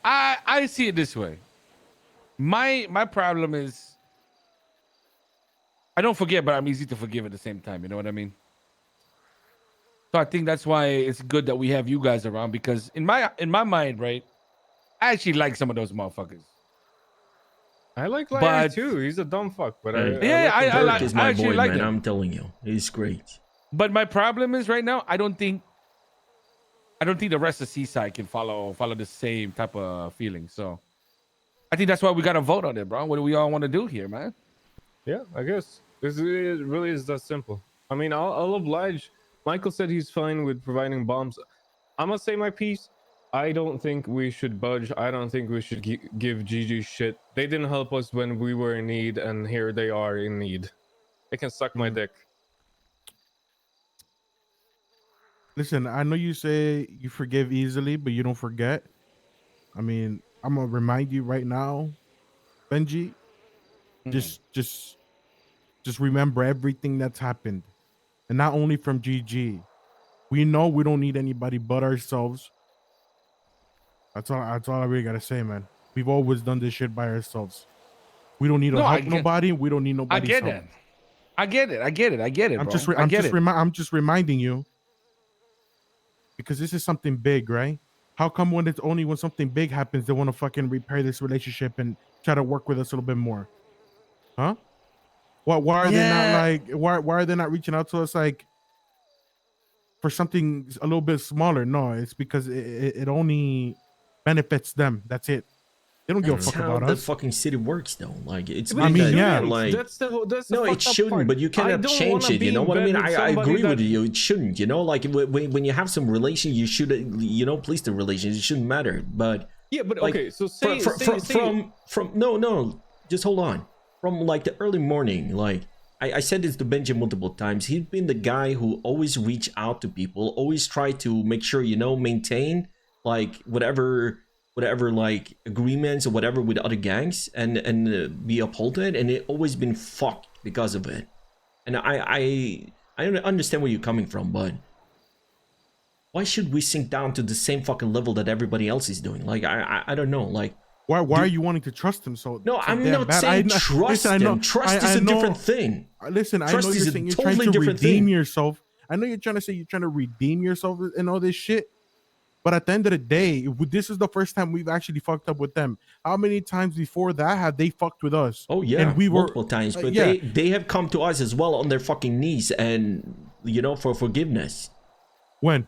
I see it this way. My problem is I don't forget, but I'm easy to forgive at the same time. You know what I mean? So I think that's why it's good that we have you guys around, because in my mind, right, I actually like some of those motherfuckers. I like Larry But too. He's a dumb fuck, but Hey, I let him Dirk down. is I my actually boy, like man. them. I'm telling you, he's great. But my problem is right now, I don't think the rest of Seaside can follow the same type of feeling. So I think that's why we got to vote on it, bro. What do we all want to do here, man? Yeah, I guess it really is that simple. I mean, I'll oblige. Michael said he's fine with providing bombs. I'm gonna say my piece. I don't think we should budge. I don't think we should give GG shit. They didn't help us when we were in need, and here they are in need. They can suck my dick. Listen, I know you say you forgive easily, but you don't forget. I mean, I'm gonna remind you right now, Benji. Just remember everything that's happened, and not only from GG. We know we don't need anybody but ourselves. That's all. That's all I really gotta say, man. We've always done this shit by ourselves. We don't need to No, help nobody. We don't need I nobody's get help. that. I get it, bro. I'm just reminding you, because this is something big, right? How come when it's only when something big happens they want to fucking repair this relationship and try to work with us a little bit more? Huh? Why are they not like why are they not reaching out to us like for something a little bit smaller? No, it's because it only benefits them. That's it. They don't give a That's fuck how about the us. fucking city works, though. Like it's But I been mean, that, yeah. like that's the no, it fucked up shouldn't. part. But you I cannot don't change wanna it. You be know in what I bed mean? with I somebody agree with that- you. It shouldn't. You know, like when you have some relation, you should please the relations. It shouldn't matter. But Yeah, but like, okay. So say from no, just hold on. From like the early morning, like I said this to Benji multiple times. He's been the guy who always reach out to people, always try to make sure maintain like whatever like agreements or whatever with other gangs and be upholded, and it always been fucked because of it. And I don't understand where you're coming from, but why should we sink down to the same fucking level that everybody else is doing? Like I don't know, like. Why are you wanting to trust him so? No, so I'm damn not bad? saying listen, trust him. Trust is a different thing. Listen, I Trust know is you're a saying you're totally trying to different redeem thing. yourself. I know you're trying to say you're trying to redeem yourself and all this shit. But at the end of the day, this is the first time we've actually fucked up with them. How many times before that have they fucked with us? Oh yeah, and we were multiple times. But yeah. they have come to us as well on their fucking knees and for forgiveness. When?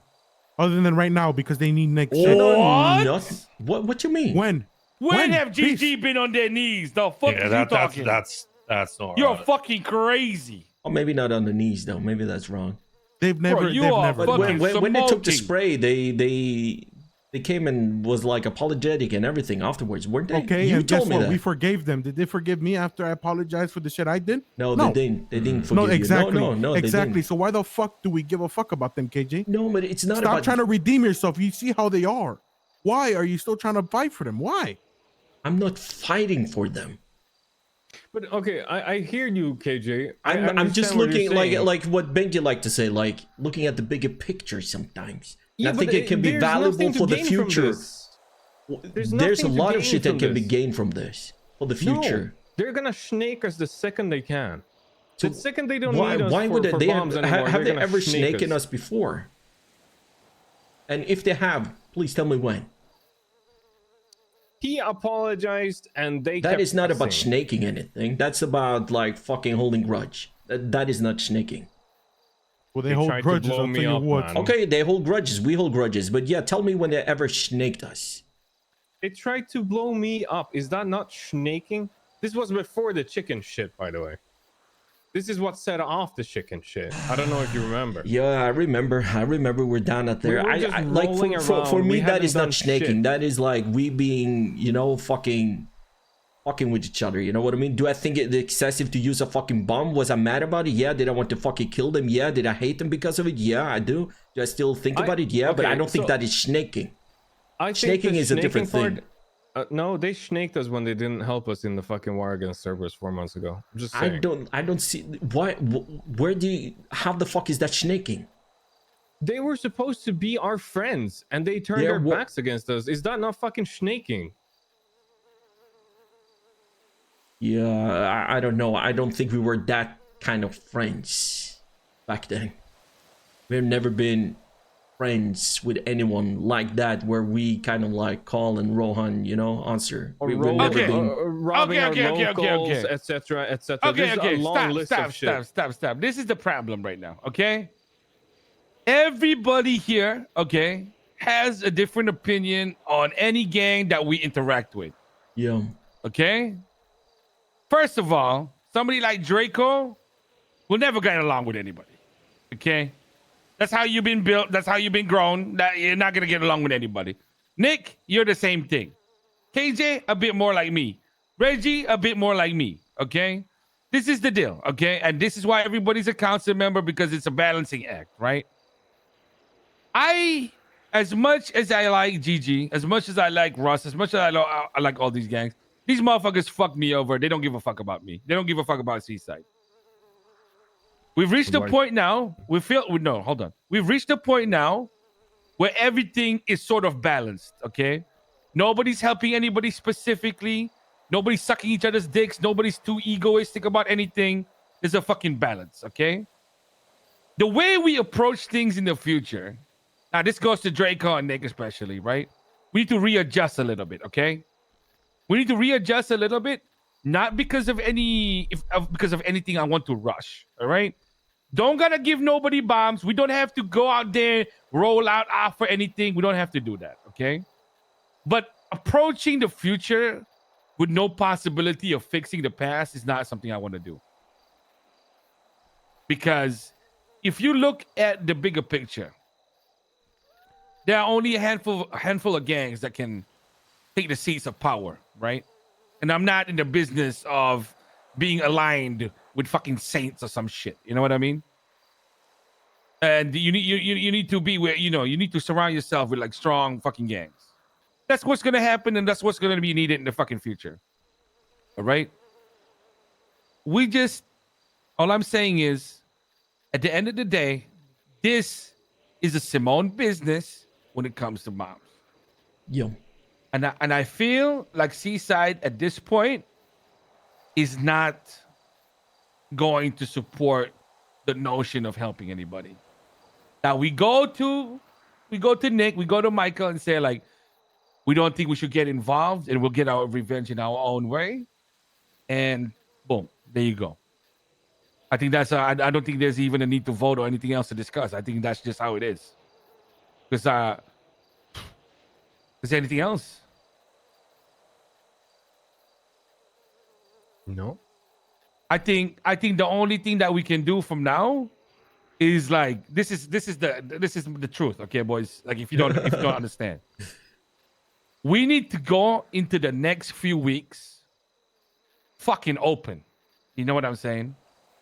Other than right now, because they need next What? shit. What you mean? When have GG Please. been on their knees? The fuck Yeah, is that, you talking? that's not You're right. fucking crazy. Oh, maybe not on the knees though. Maybe that's wrong. They've never. you they've are never. fucking no. When they took the smoking. spray, they came and was like apologetic and everything afterwards, weren't they? Okay, you and guess told me what? that. We forgave them. Did they forgive me after I apologized for the shit I did? No, they didn't. They didn't forgive No, exactly. you. No, exactly. They didn't. So why the fuck do we give a fuck about them, KJ? No, but it's not Stop about trying to redeem yourself. You see how they are. Why are you still trying to fight for them? Why? I'm not fighting for them. But okay, I hear you, KJ. I'm just understand what you're looking saying. like what Benji like to say, like looking at the bigger picture sometimes. Yeah, I think but it can be there's valuable nothing to for the gain from future. this. There's There's a nothing to lot of gain shit that from can be this. gained from this for the No, future. they're gonna snake us the second they can. So The second they don't why need us would for they bombs anymore, have they're they gonna ever snake snaken us before? And if they have, please tell me when. He apologized, and they. That kept is not about pressing. snaking anything. That's about like fucking holding grudge. That is not snaking. Well, they They hold tried to grudges. blow I'll me tell you up, what. man. Okay, they hold grudges. We hold grudges. But yeah, tell me when they ever snaked us. They tried to blow me up. Is that not snaking? This was before the chicken shit, by the way. This is what set off the chicken shit. I don't know if you remember. Yeah, I remember. We're down at there. We were just I like rolling for around. me We that hadn't is not done snaking. shit. That is like we being, fucking with each other. You know what I mean? Do I think it's excessive to use a fucking bomb? Was I mad about it? Yeah. Did I want to fucking kill them? Yeah. Did I hate them because of it? Yeah, I do. Do I still think about it? Yeah, but I okay, don't think so- that is snaking. I think Snaking the is a different snaking thing. no, they snaked us when they didn't help us in the fucking war against Cerberus 4 months ago. I'm just saying. I don't see why. Where do you? How the fuck is that snaking? They were supposed to be our friends, and they turned Yeah, their wha- backs against us. Is that not fucking snaking? Yeah, I don't know. I don't think we were that kind of friends back then. We've never been friends with anyone like that where we kind of like call and Rohan, you know, answer. Or We've never Okay. been. robbing our locals, Okay. etc., etc. Okay, There's a okay. long list of shit. Stop. This is the problem right now, okay? Everybody here, okay, has a different opinion on any gang that we interact with, Yeah. okay? First of all, somebody like Draco will never get along with anybody, okay? That's how you've been built. That's how you've been grown. That you're not gonna get along with anybody. Nick, you're the same thing. KJ, a bit more like me. Reggie, a bit more like me. Okay, this is the deal. Okay, and this is why everybody's a council member, because it's a balancing act, right? As much as I like GG, as much as I like Russ, as much as I like all these gangs, these motherfuckers fuck me over. They don't give a fuck about me. They don't give a fuck about Seaside. We've reached a point now. No, hold on. We've reached a point now where everything is sort of balanced. Okay, nobody's helping anybody specifically. Nobody's sucking each other's dicks. Nobody's too egoistic about anything. There's a fucking balance. Okay. The way we approach things in the future. Now, this goes to Draco and Nick especially, right? We need to readjust a little bit. Okay. We need to readjust a little bit, not because of because of anything I want to rush. All right. Don't gotta give nobody bombs. We don't have to go out there, roll out offer anything. We don't have to do that, okay? But approaching the future with no possibility of fixing the past is not something I want to do. Because if you look at the bigger picture, there are only a handful of gangs that can take the seats of power, right? And I'm not in the business of being aligned with fucking saints or some shit. You know what I mean? And you need to be where, you know, you need to surround yourself with like strong fucking gangs. That's what's gonna happen, and that's what's gonna be needed in the fucking future. All right. All I'm saying is, at the end of the day, this is a Simone business when it comes to moms. Yeah. And I feel like Seaside at this point is not going to support the notion of helping anybody. Now we go to Nick, we go to Michael and say like, we don't think we should get involved, and we'll get our revenge in our own way. And boom, there you go. I think that's I don't think there's even a need to vote or anything else to discuss. I think that's just how it is. Because is there anything else? No. I think the only thing that we can do from now is like this is the truth, okay, boys? Like if you don't understand, we need to go into the next few weeks fucking open. You know what I'm saying?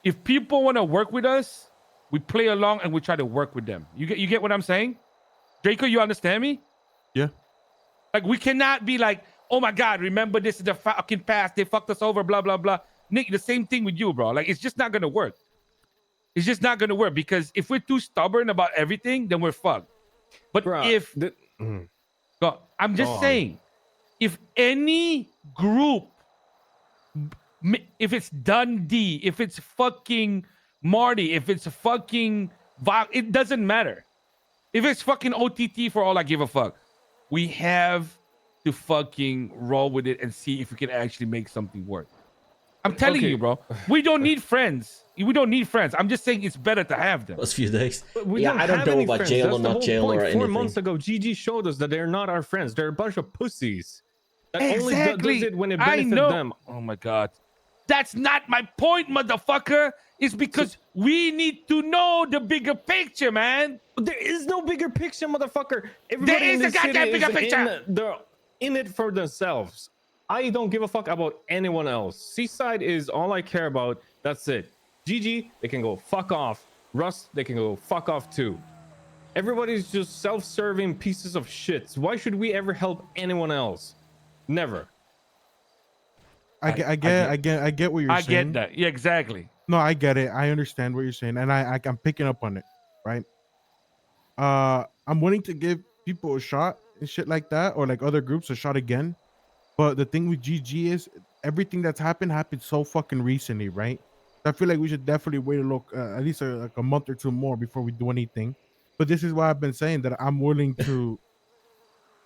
If people want to work with us, we play along and we try to work with them. You get what I'm saying? Draco, you understand me? Yeah. Like we cannot be like, oh my God, remember this is the fucking past. They fucked us over, blah, blah, blah. Nick, the same thing with you, bro. Like it's just not gonna work. It's just not gonna work, because if we're too stubborn about everything, then we're fucked. But Bruh, I'm just Go on. saying, if any group, if it's Dundee, if it's fucking Marty, if it's fucking it doesn't matter. If it's fucking OTT, for all I give a fuck, we have to fucking roll with it and see if we can actually make something work. I'm telling Okay. you, bro. We don't need friends. We don't need friends. I'm just saying it's better to have them. Last few days. But we Yeah, don't I don't have know any about friends. jail That's or the not whole jail point. or 4 anything. months ago, GG showed us that they're not our friends. They're a bunch of pussies. That only does it when it I benefits know. them. Oh my God. That's not my point, motherfucker. It's because we need to know the bigger picture, man. There is no bigger picture, motherfucker. Everybody There is in a this city goddamn bigger is picture. they're in it for themselves. I don't give a fuck about anyone else. Seaside is all I care about. That's it. GG, they can go fuck off. Rust, they can go fuck off too. Everybody's just self-serving pieces of shit. Why should we ever help anyone else? Never. I get what you're I saying. get that. Yeah, exactly. No, I get it. I understand what you're saying, and I'm picking up on it, right? I'm willing to give people a shot and shit like that, or like other groups a shot again. But the thing with GG is everything that's happened so fucking recently, right? I feel like we should definitely wait a look, at least like a month or two more before we do anything. But this is why I've been saying that I'm willing to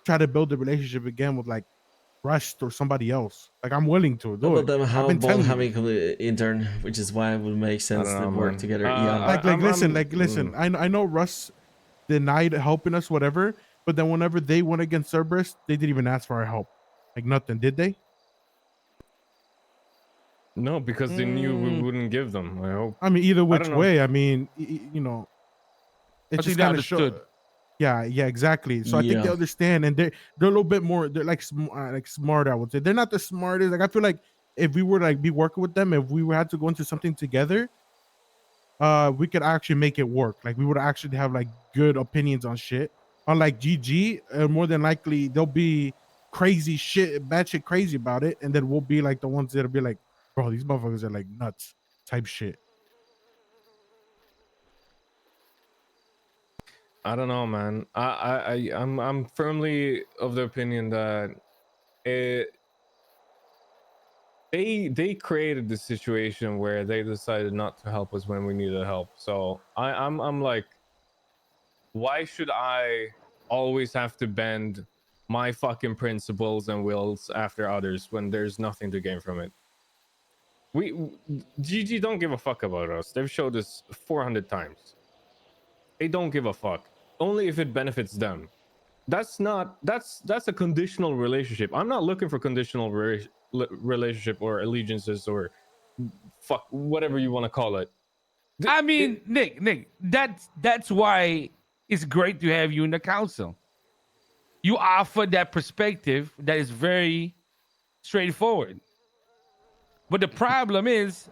try to build a relationship again with like Rust or somebody else. Like I'm willing to No, do but it. then I've how been about telling you. having an intern, which is why it would make I sense don't to know, work man. together. Yeah. Like listen. I know Russ denied helping us, whatever. But then whenever they went against Cerberus, they didn't even ask for our help. Like nothing, did they? No, because they knew we Mm, wouldn't give them. I hope. I mean, either I don't which know. way. I mean, you know, it I think just they kind of show. understood. Yeah, exactly. So I think they Yeah. understand, and they're a little bit more. They're like smart. I would say they're not the smartest. Like I feel like if we were to, like be working with them, if we had to go into something together, we could actually make it work. Like we would actually have like good opinions on shit. Unlike GG, more than likely they'll be crazy shit, bad shit, crazy about it, and then we'll be like the ones that'll be like, bro, these motherfuckers are like nuts type shit. I don't know, man. I'm firmly of the opinion that it they created the situation where they decided not to help us when we needed help. So I'm like, why should I always have to bend my fucking principles and wills after others when there's nothing to gain from it? GG don't give a fuck about us. They've showed us 400 times. They don't give a fuck. Only if it benefits them. That's a conditional relationship. I'm not looking for conditional relationship or allegiances or fuck whatever you want to call it. I mean, Nick, that's why it's great to have you in the council. You offer that perspective that is very straightforward. But the problem is,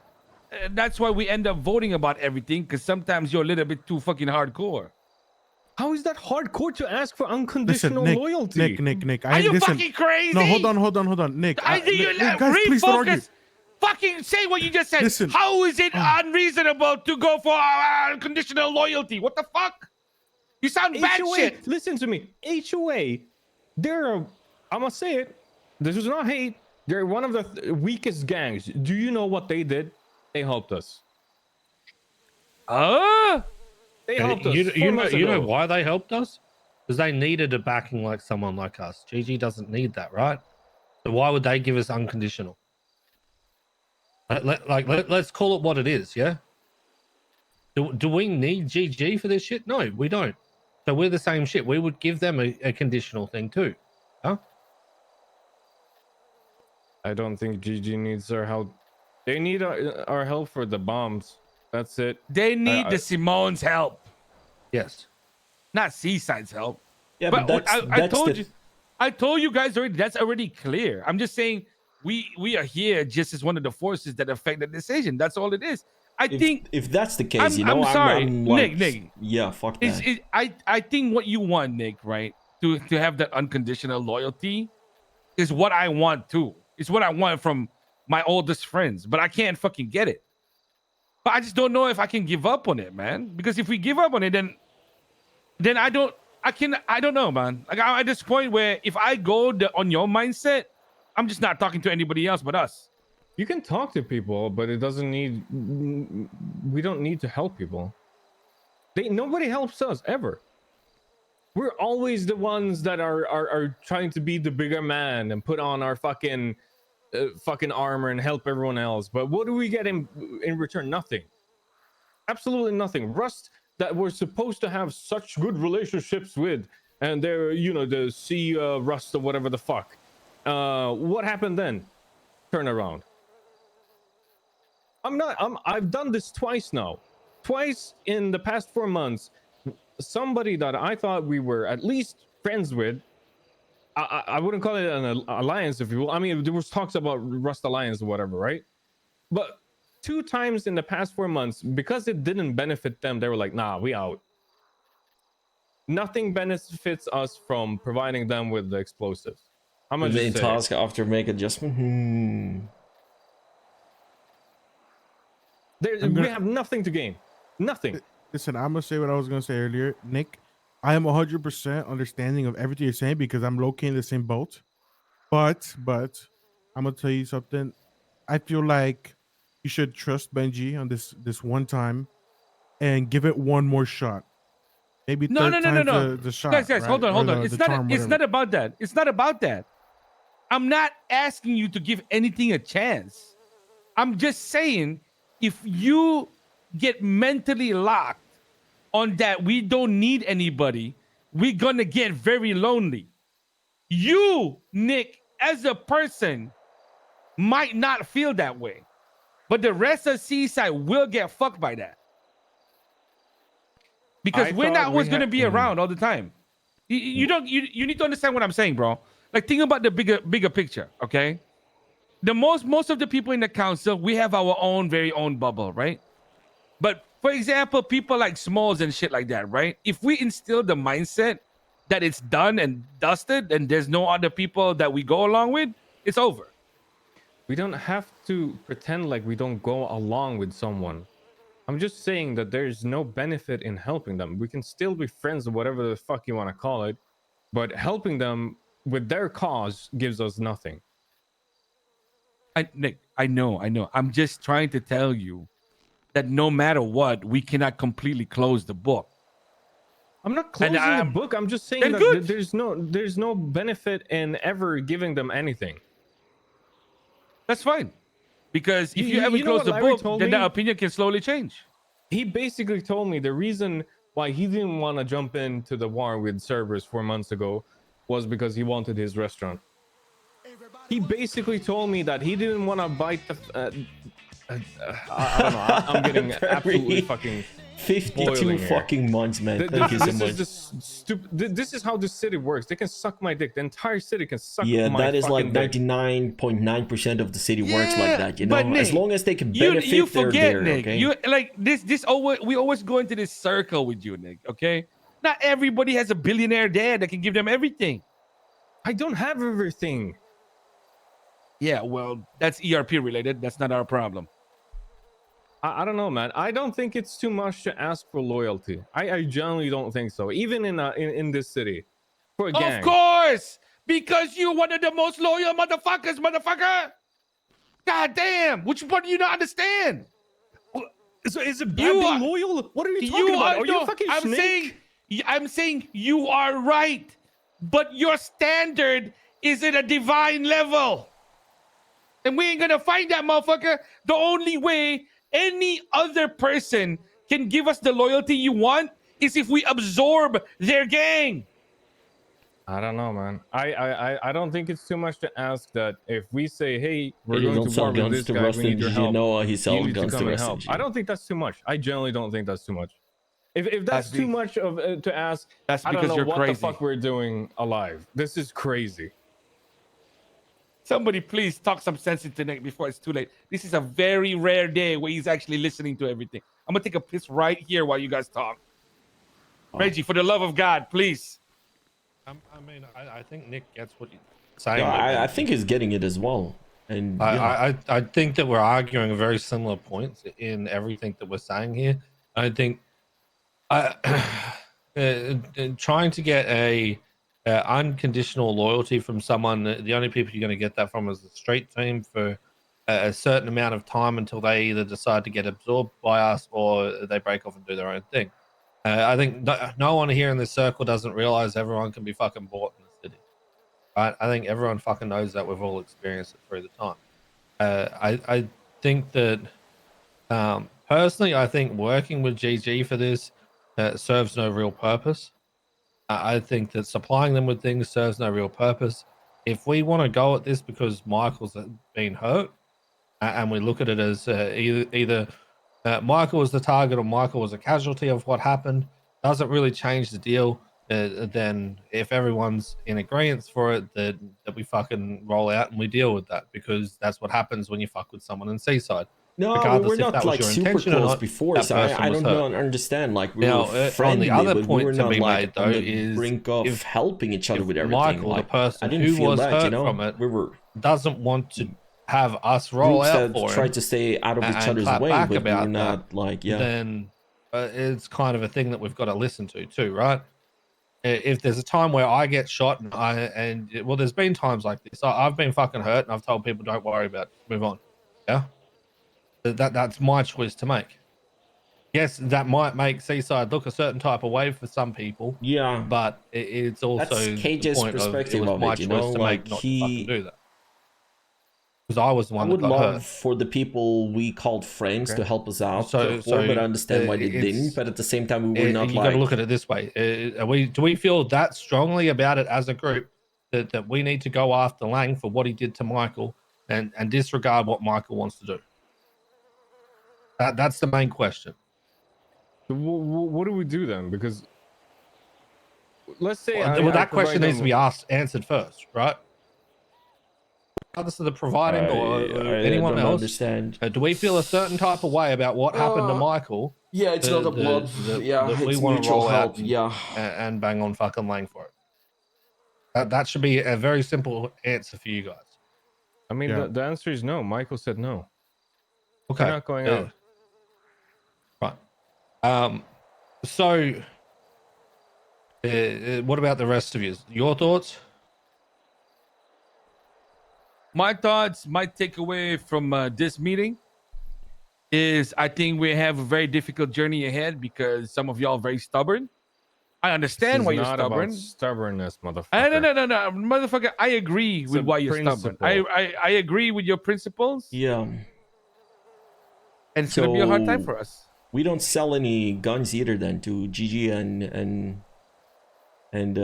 that's why we end up voting about everything, because sometimes you're a little bit too fucking hardcore. How is that hardcore to ask for Listen, unconditional Nick, loyalty? Nick. Are you listen, fucking crazy? no, hold on, Nick. I think you Nick, guys, please don't argue. refocus. Fucking say what you just said. Listen. How is it unreasonable to go for unconditional loyalty? What the fuck? You sound bad HOA, shit. listen to me. HOA, I must say it. This is not hate. They're one of the weakest gangs. Do you know what they did? They helped us. They helped us. You know why they helped us? Because they needed a backing like someone like us. GG doesn't need that, right? So why would they give us unconditional? Let's call it what it is, yeah? Do we need GG for this shit? No, we don't. So we're the same shit. We would give them a conditional thing too. Huh? I don't think GG needs our help. They need our help for the bombs. That's it. They need the Simone's help, Yes. not Seaside's help. Yeah, But but I told you guys already. That's already clear. I'm just saying we are here just as one of the forces that affect the decision. That's all it is. I think if that's the case, I'm sorry, I'm like, Nick. yeah, fuck that. I think what you want, Nick, right? To have that unconditional loyalty is what I want too. It's what I want from my oldest friends, but I can't fucking get it. But I just don't know if I can give up on it, man. Because if we give up on it, then I don't know, man. Like I'm at this point where if I go on your mindset, I'm just not talking to anybody else but us. You can talk to people, but it doesn't need. We don't need to help people. Nobody helps us ever. We're always the ones that are trying to be the bigger man and put on our fucking armor and help everyone else. But what do we get in return? Nothing. Absolutely nothing. Rust, that we're supposed to have such good relationships with, and they're the sea Rust or whatever the fuck. What happened then? Turn around. I've done this twice now. Twice in the past 4 months. Somebody that I thought we were at least friends with, I wouldn't call it an alliance, if you will. I mean, there was talks about Rust Alliance or whatever, right? But 2 times in the past 4 months, because it didn't benefit them, they were like, nah, we out. Nothing benefits us from providing them with the explosives. How much Main task after make adjustment. We have nothing to gain. Nothing. Listen, I'm gonna say what I was gonna say earlier, Nick. I am 100% understanding of everything you're saying because I'm low-key in the same boat. But I'm gonna tell you something. I feel like you should trust Benji on this one time and give it one more shot. Maybe No, third no, no, no, time's no. the shot, Guys, right? hold on, Or hold on. the charm, It's whatever. not about that. It's not about that. I'm not asking you to give anything a chance. I'm just saying, if you get mentally locked on that we don't need anybody, we're gonna get very lonely. You, Nick, as a person, might not feel that way, but the rest of Seaside will get fucked by that. Because I we're thought not we always gonna had. be around all the time. You don't you need to understand what I'm saying, bro. Like, think about the bigger picture, okay? The most of the people in the council, we have our own very own bubble, right? But for example, people like Smalls and shit like that, right? If we instill the mindset that it's done and dusted and there's no other people that we go along with, it's over. We don't have to pretend like we don't go along with someone. I'm just saying that there's no benefit in helping them. We can still be friends or whatever the fuck you want to call it, but helping them with their cause gives us nothing. Nick, I know. I'm just trying to tell you that no matter what, we cannot completely close the book. I'm not closing the book. I'm just saying then that good. there's no benefit in ever giving them anything. That's fine. Because if you You ever know close what the Larry book, told then me? the opinion can slowly change. He basically told me the reason why he didn't want to jump into the war with Cerberus 4 months ago was because he wanted his restaurant. He basically told me that he didn't want to bite the. I don't know. I'm getting absolutely fucking 52 fucking months, man. Thank you so much. This is how this city works. They can suck my dick. The entire city can suck my that is like dick. 99.9% of the city works like that, you know? Nick, as long as they can benefit, you forget, they're there, Nick. okay? You like this always we always go into this circle with you, Nick, okay? Not everybody has a billionaire dad that can give them everything. I don't have everything. Yeah, well, that's ERP related. That's not our problem. I don't know, man. I don't think it's too much to ask for loyalty. I generally don't think so. Even in this city, for a gang. Of course, because you're one of the most loyal motherfuckers, motherfucker. God damn, which part do you not understand? So is it bad being loyal? What are you talking about? Are you a fucking snake? I'm saying you are right, but your standard is at a divine level. And we ain't gonna find that motherfucker. The only way any other person can give us the loyalty you want is if we absorb their gang. I don't know, man. I don't think it's too much to ask that if we say, hey, we're going to war with this guy, we need your help. You need to come and help. I don't think that's too much. I generally don't think that's too much. If that's too much of to ask, that's I don't know what crazy. the fuck we're doing alive. This is crazy. Somebody please talk some sense into Nick before it's too late. This is a very rare day where he's actually listening to everything. I'm gonna take a piss right here while you guys talk. Reggie, for the love of God, please. I think Nick gets what you're saying. Yeah, I think he's getting it as well. And I think that we're arguing very similar points in everything that we're saying here. I think trying to get a unconditional loyalty from someone, the only people you're going to get that from is the street team for a certain amount of time until they either decide to get absorbed by us or they break off and do their own thing. I think no one here in this circle doesn't realize everyone can be fucking bought in the city. Right? I think everyone fucking knows that. We've all experienced it through the time. I think that personally, I think working with GG for this serves no real purpose. I think that supplying them with things serves no real purpose. If we want to go at this because Michael's been hurt, and we look at it as either Michael was the target or Michael was a casualty of what happened, doesn't really change the deal. Then if everyone's in agreement for it, that we fucking roll out and we deal with that, because that's what happens when you fuck with someone in Seaside. No, regardless we're not like super close before, so I don't understand. Like we were friendly, on the other but point we were to not be like made, on though, the is brink of helping each other with everything. Michael, like, the person I didn't who feel was that, hurt you know, from it, we were doesn't want to have us roll groups out that for try him to stay out of each and other's clap way, back but we're about not that, like then it's kind of a thing that we've got to listen to too, right? If there's a time where I get shot and there's been times like this. I've been fucking hurt and I've told people don't worry about it, move on. Yeah. That's my choice to make. Yes, that might make Seaside look a certain type of way for some people, Yeah, but it's also that's the KJ's point of it perspective was of my it, you choice know, to like make not to fucking he. do that because I was the I one that would got love hurt. for the people we called friends to Okay. help us out, So but I understand why they didn't. it's But at the same time, we were not you got to like. look at it this way. Do we feel that strongly about it as a group that we need to go after Lang for what he did to Michael and disregard what Michael wants to do? That's the main question. So what do we do then? Because let's say Well, I that question provide needs to them. be answered first, right? Regardless of the providing or I anyone don't else, understand. do we feel a certain type of way about what happened to Michael? Yeah, it's not a blood. Yeah, That we it's want to mutual roll out help. Yeah. and bang on fucking Lang for it. That should be a very simple answer for you guys. I mean, Yeah. the answer is no. Michael said no. Okay, We're not going out. right. So, what about the rest of you? Your thoughts? My thoughts, my takeaway from this meeting is I think we have a very difficult journey ahead because some of y'all are very stubborn. I This understand is why you're not about stubborn. stubbornness, motherfucker. No, motherfucker. I agree It's with a why you're stubborn. principle. I agree with your principles, Yeah. and it's gonna be a hard time for us. We don't sell any guns either then to GG and I think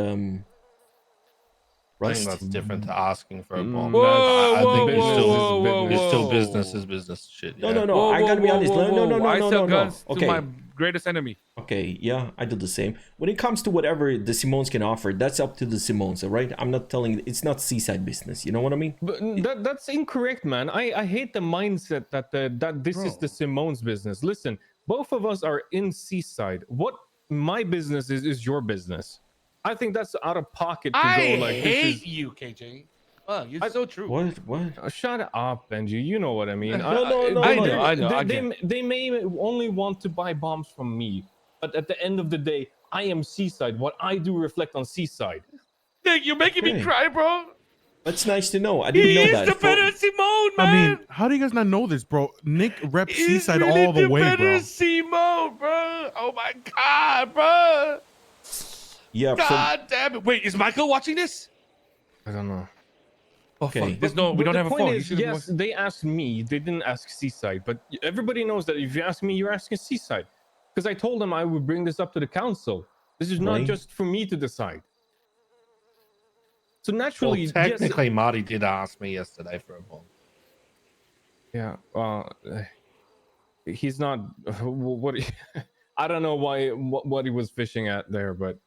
Rust. that's different to asking for a bomb. That's I think business it's is business. still business is business shit. No, Yeah. no, no. I gotta be honest. No. I sell No. guns to Okay. my greatest enemy. Okay, yeah, I do the same. When it comes to whatever the Simones can offer, that's up to the Simones, all right? I'm not telling. It's not Seaside business. You know what I mean? But that's incorrect, man. I hate the mindset that that this is the Simone's business. Listen, both of us are in Seaside. What my business is your business. I think that's out of pocket to I go like hate this is. you, KJ. Oh, you're so true. What? Shut up, Benji. You know what I mean. No, I know. I get it. They may only want to buy bombs from me, but at the end of the day, I am Seaside. What I do reflect on Seaside. Nick, you're making me Okay. cry, bro. That's nice to know. I didn't He know is that. the better Simone, man. I mean, how do you guys not know this, bro? Nick reps He's Seaside really all the way, better bro. Simone, bro. Oh my god, bro. Yeah, God damn it. Wait, is Michael watching this? I don't know. Oh, Okay. fuck. There's no, we But don't the have a point phone. is, yes, they asked me. They didn't ask Seaside. But everybody knows that if you ask me, you're asking Seaside. Because I told them I would bring this up to the council. This is not Right. just for me to decide. So Well, naturally, yes, technically, Marty did ask me yesterday for a bomb. yeah. He's not. What? I don't know why. What he was fishing at there, but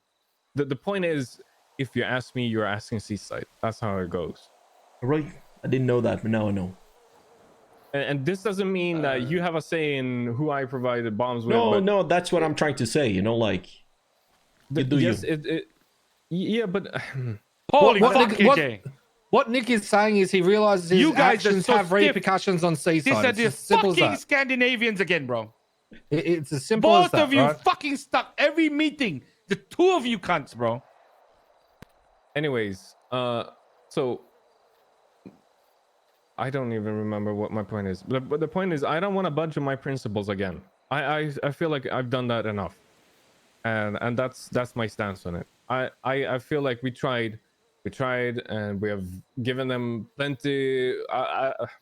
the point is, if you ask me, you're asking Seaside. That's how it goes. right. I didn't know that, but now I know. And this doesn't mean that you have a say in who I provided bombs with. No, but no, that's what I'm trying to say. You know, like you do yes, you. yeah, but Holy What- fuck, what- KJ. What Nick is saying is he realizes his You guys are actions so have stiff. repercussions on These Seaside. are It's the as simple as fucking that. Scandinavians again, bro. It's as simple as Both that, of you right? fucking stuck every meeting. The two of you cunts, bro. anyways, so I don't even remember what my point is. But the point is, I don't want to budge on my principles again. I feel like I've done that enough, and that's my stance on it. I feel like we tried, and we have given them plenty.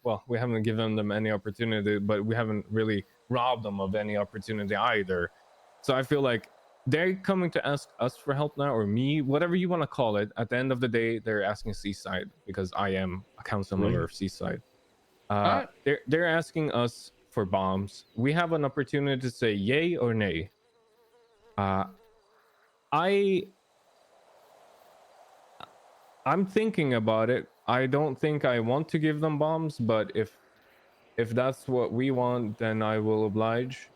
Well, we haven't given them any opportunity, but we haven't really robbed them of any opportunity either. So I feel like they're coming to ask us for help now, or me, whatever you want to call it. At the end of the day, they're asking Seaside because I am a council member of Seaside. Alright. They're asking us for bombs. We have an opportunity to say yay or nay. I'm thinking about it. I don't think I want to give them bombs, but if that's what we want, then I will oblige.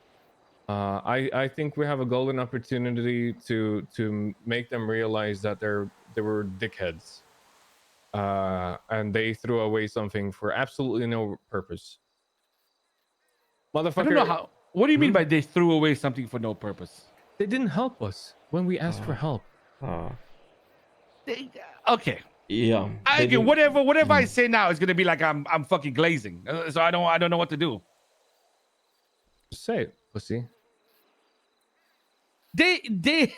I think we have a golden opportunity to make them realize that they were dickheads, and they threw away something for absolutely no purpose. Motherfucker, I don't know how. What do you mean by they threw away something for no purpose? they didn't help us when we asked for help. Okay. Yeah. I they get didn't- whatever I say now is gonna be like I'm fucking glazing. So I don't know what to do. Just say it, pussy. They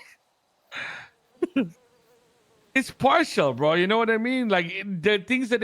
it's partial, bro. You know what I mean? Like the things that they